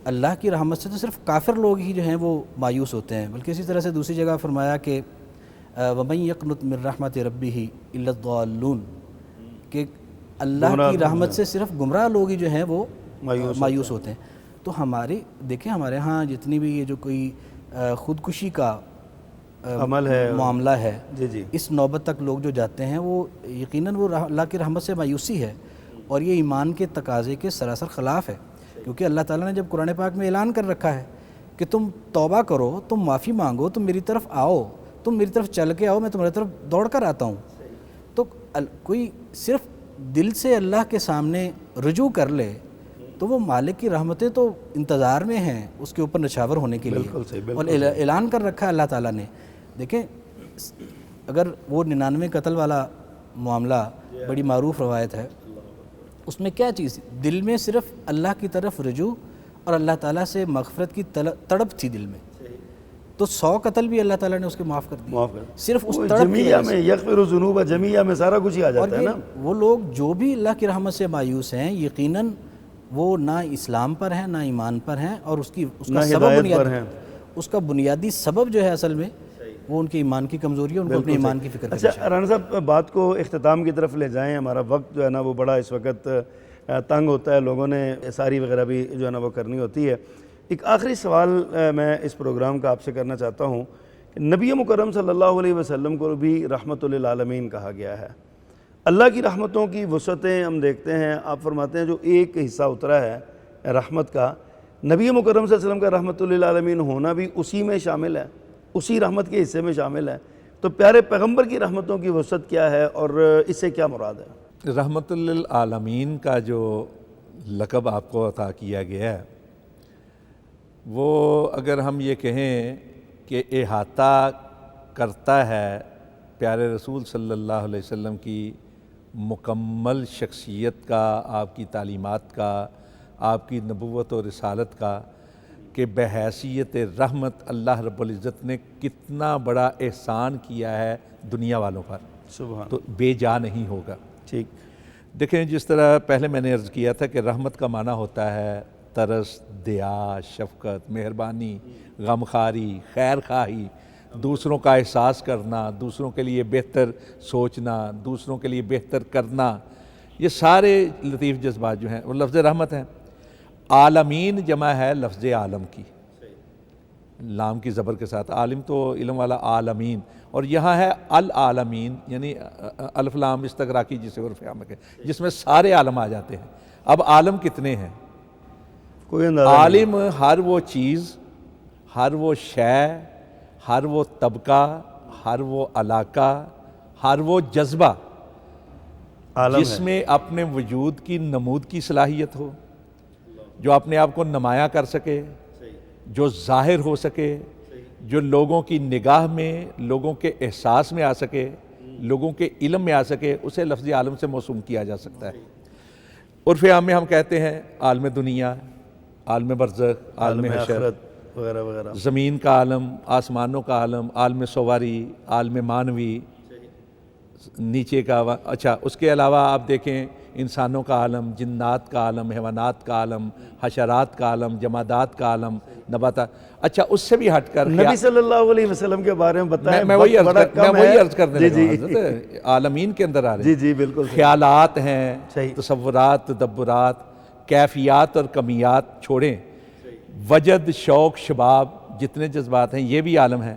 اللہ کی رحمت سے تو صرف کافر لوگ ہی جو ہیں وہ مایوس ہوتے ہیں، بلکہ اسی طرح سے دوسری جگہ فرمایا کہ وَمَن يَقْنُطْ مِن رَحْمَتِ رَبِّهِ إِلَّا الضَّالُّونَ، کہ اللہ کی رحمت سے صرف گمراہ لوگ ہی جو ہیں وہ مایوس ہوتے ہیں. تو دیکھیں ہمارے ہاں جتنی بھی یہ جو کوئی خودکشی کا عمل ہے، معاملہ ہے، جی اس نوبت تک لوگ جو جاتے ہیں، وہ یقیناً وہ اللہ کی رحمت سے مایوسی ہے، اور یہ ایمان کے تقاضے کے سراسر خلاف ہے. کیونکہ اللہ تعالیٰ نے جب قرآن پاک میں اعلان کر رکھا ہے کہ تم توبہ کرو، تم معافی مانگو، تم میری طرف آؤ، تم میری طرف چل کے آؤ، میں تمہاری طرف دوڑ کر آتا ہوں. تو کوئی صرف دل سے اللہ کے سامنے رجوع کر لے تو وہ مالک کی رحمتیں تو انتظار میں ہیں اس کے اوپر نشاور ہونے کے لیے، اور اعلان کر رکھا ہے اللہ تعالیٰ نے. دیکھیں اگر وہ 99 قتل والا معاملہ بڑی معروف روایت ہے، اس میں کیا چیز دل میں صرف اللہ کی طرف رجوع اور اللہ تعالیٰ سے مغفرت کی تڑپ تھی دل میں، تو 100 قتل بھی اللہ تعالیٰ نے اس کے معاف کر دیا، صرف اس تڑپ جمیعہ میں یغفر الذنوب جمیعہ میں سارا کچھ ہی آ جاتا ہے نا. وہ لوگ جو بھی اللہ کی رحمت سے مایوس ہیں، یقیناً وہ نہ اسلام پر ہیں، نہ ایمان پر ہیں، اور اس کا سبب اس کا بنیادی سبب جو ہے اصل میں وہ ان کے ایمان کی کمزوری ہے، ان کو اپنے ایمان کی فکر. اچھا رانا صاحب، بات کو اختتام کی طرف لے جائیں، ہمارا وقت جو ہے نا وہ بڑا اس وقت تنگ ہوتا ہے، لوگوں نے ساری وغیرہ بھی جو ہے نا وہ کرنی ہوتی ہے. ایک آخری سوال میں اس پروگرام کا آپ سے کرنا چاہتا ہوں کہ نبی مکرم صلی اللہ علیہ وسلم کو بھی رحمت للعالمین کہا گیا ہے. اللہ کی رحمتوں کی وسعتیں ہم دیکھتے ہیں، آپ فرماتے ہیں جو ایک حصہ اترا ہے رحمت کا، نبی مکرم صلی اللہ علیہ وسلم کا رحمت للعالمین ہونا بھی اسی میں شامل ہے، اسی رحمت کے حصے میں شامل ہے. تو پیارے پیغمبر کی رحمتوں کی وسعت کیا ہے اور اس سے کیا مراد ہے؟ رحمت للعالمین کا جو لقب آپ کو عطا کیا گیا ہے، وہ اگر ہم یہ کہیں کہ احاطہ کرتا ہے پیارے رسول صلی اللہ علیہ وسلم کی مکمل شخصیت کا، آپ کی تعلیمات کا، آپ کی نبوت و رسالت کا، کہ بحیثیت رحمت اللہ رب العزت نے کتنا بڑا احسان کیا ہے دنیا والوں پر، سبحان، تو بے جا نہیں ہوگا. ٹھیک. دیکھیں جس طرح پہلے میں نے عرض کیا تھا کہ رحمت کا معنی ہوتا ہے ترس، دیا، شفقت، مہربانی، غمخواری، خیر خواہی، دوسروں کا احساس کرنا، دوسروں کے لیے بہتر سوچنا، دوسروں کے لیے بہتر کرنا. یہ سارے لطیف جذبات جو ہیں وہ لفظ رحمت ہیں. عالمین جمع ہے لفظ عالم کی، لام کی زبر کے ساتھ، عالم تو علم والا، عالمین، اور یہاں ہے العالمین، یعنی الف لام استغراقی جسے عرف عام ہے، جس میں سارے عالم آ جاتے ہیں. اب عالم کتنے ہیں؟ کوئی اندازہ عالم ہر وہ چیز، ہر وہ شے، ہر وہ طبقہ، ہر وہ علاقہ، ہر وہ جذبہ جس میں اپنے وجود کی نمود کی صلاحیت ہو، جو اپنے آپ کو نمایاں کر سکے، جو ظاہر ہو سکے، جو لوگوں کی نگاہ میں، لوگوں کے احساس میں آ سکے، لوگوں کے علم میں آ سکے، اسے لفظ عالم سے موسوم کیا جا سکتا ہے. عرف عام میں ہم کہتے ہیں عالم دنیا، عالم برزخ، عالم حشر، وغیرہ وغیرہ. زمین کا عالم، آسمانوں کا عالم، عالم سواری، عالم مانوی، نیچے کا اچھا اس کے علاوہ آپ دیکھیں انسانوں کا عالم، جنات کا عالم، حیوانات کا عالم، حشرات کا عالم، جمادات کا عالم، نباتات. اچھا اس سے بھی ہٹ کر نبی صلی اللہ علیہ وسلم کے بارے میں بتائیں. میں وہی عرض کرنے جی لگا جی حضرت، عالمین کے اندر آ رہے جی ہیں. جی بالکل صحیح. خیالات ہیں، صحیح. تصورات، تدبرات، کیفیات اور کمیات چھوڑیں. وجد، شوق، شباب، جتنے جذبات ہیں یہ بھی عالم ہیں.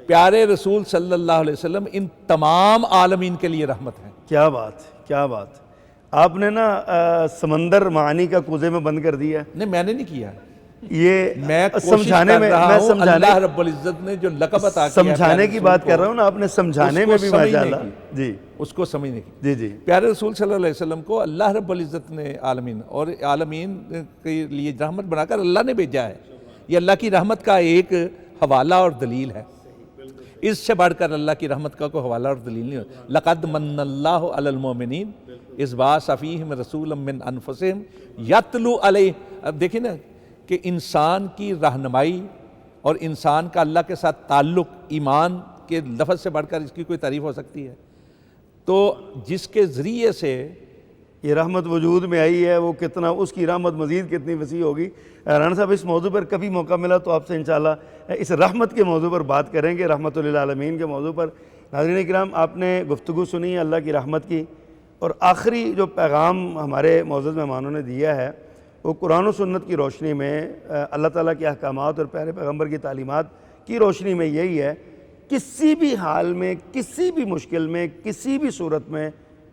پیارے رسول صلی اللہ علیہ وسلم ان تمام عالمین کے لیے رحمت ہیں. کیا بات، کیا بات. آپ نے نا سمندر معانی کا کوزے میں بند کر دیا. نہیں میں نے نہیں کیا، یہ میں کوشش سمجھانے کر میں رہا میں ہوں. اللہ رب العزت نے جو لقب عطا کیا ہے سمجھانے کی بات کر رہا ہوں نا، آپ نے سمجھانے میں بھی ماشاءاللہ. جی اس کو سمجھنے کی. جی جی پیارے رسول صلی اللہ علیہ وسلم کو اللہ رب العزت نے عالمین اور عالمین کے لیے رحمت بنا کر اللہ نے بھیجا ہے. یہ اللہ کی رحمت کا ایک حوالہ اور دلیل ہے. اس سے بڑھ کر اللہ کی رحمت کا کوئی حوالہ اور دلیل نہیں ہوتا. لقد من اللہ علی المؤمنین اذ بعث فیہم رسولا من انفسہم یتلو علیہ. اب دیکھیں نا کہ انسان کی رہنمائی اور انسان کا اللہ کے ساتھ تعلق ایمان کے لفظ سے بڑھ کر اس کی کوئی تعریف ہو سکتی ہے؟ تو جس کے ذریعے سے یہ رحمت وجود میں آئی ہے، وہ کتنا، اس کی رحمت مزید کتنی وسیع ہوگی. رانا صاحب اس موضوع پر کبھی موقع ملا تو آپ سے انشاءاللہ اس رحمت کے موضوع پر بات کریں گے، رحمت للعالمین کے موضوع پر. ناظرین کرام، آپ نے گفتگو سنی ہے اللہ کی رحمت کی، اور آخری جو پیغام ہمارے معزز مہمانوں نے دیا ہے وہ قرآن و سنت کی روشنی میں، اللہ تعالیٰ کے احکامات اور پیارے پیغمبر کی تعلیمات کی روشنی میں یہی ہے: کسی بھی حال میں، کسی بھی مشکل میں، کسی بھی صورت میں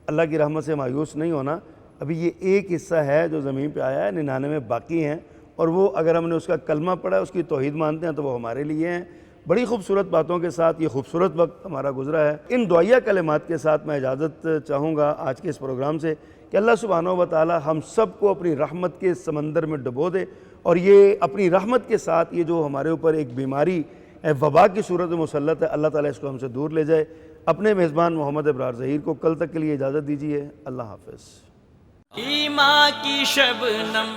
اللہ کی رحمت سے مایوس نہیں ہونا. ابھی یہ ایک حصہ ہے جو زمین پہ آیا ہے، 99 باقی ہیں، اور وہ اگر ہم نے اس کا کلمہ پڑھا، اس کی توحید مانتے ہیں تو وہ ہمارے لیے ہیں. بڑی خوبصورت باتوں کے ساتھ یہ خوبصورت وقت ہمارا گزرا ہے. ان دعائیہ کلمات کے ساتھ میں اجازت چاہوں گا آج کے اس پروگرام سے کہ اللہ سبحانہ و تعالی ہم سب کو اپنی رحمت کے سمندر میں ڈبو دے، اور یہ اپنی رحمت کے ساتھ یہ جو ہمارے اوپر ایک بیماری وبا کی صورت میں مسلط ہے، اللہ تعالیٰ اس کو ہم سے دور لے جائے. اپنے میزبان محمد ابرار ظہیر کو کل تک کے لیے اجازت دیجیے. اللہ حافظ. ایمان کی شبنم،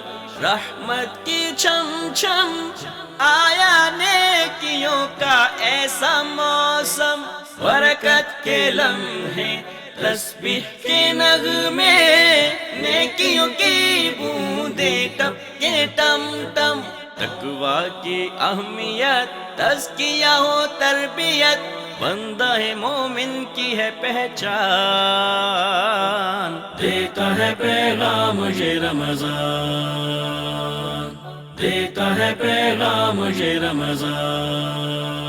رحمت کی چھم چھم، آیا نیکیوں کا ایسا موسم، برکت کے لمحے، تسبیح کے نغمے، نیکیوں کی بوندیں ٹپ کے ٹم ٹم. تقویٰ کی اہمیت، تزکیہ و تربیت، بندہ مومن کی ہے پہچان. دیتا ہے پیغام یہ رمضان، دیتا ہے پیغام یہ رمضان.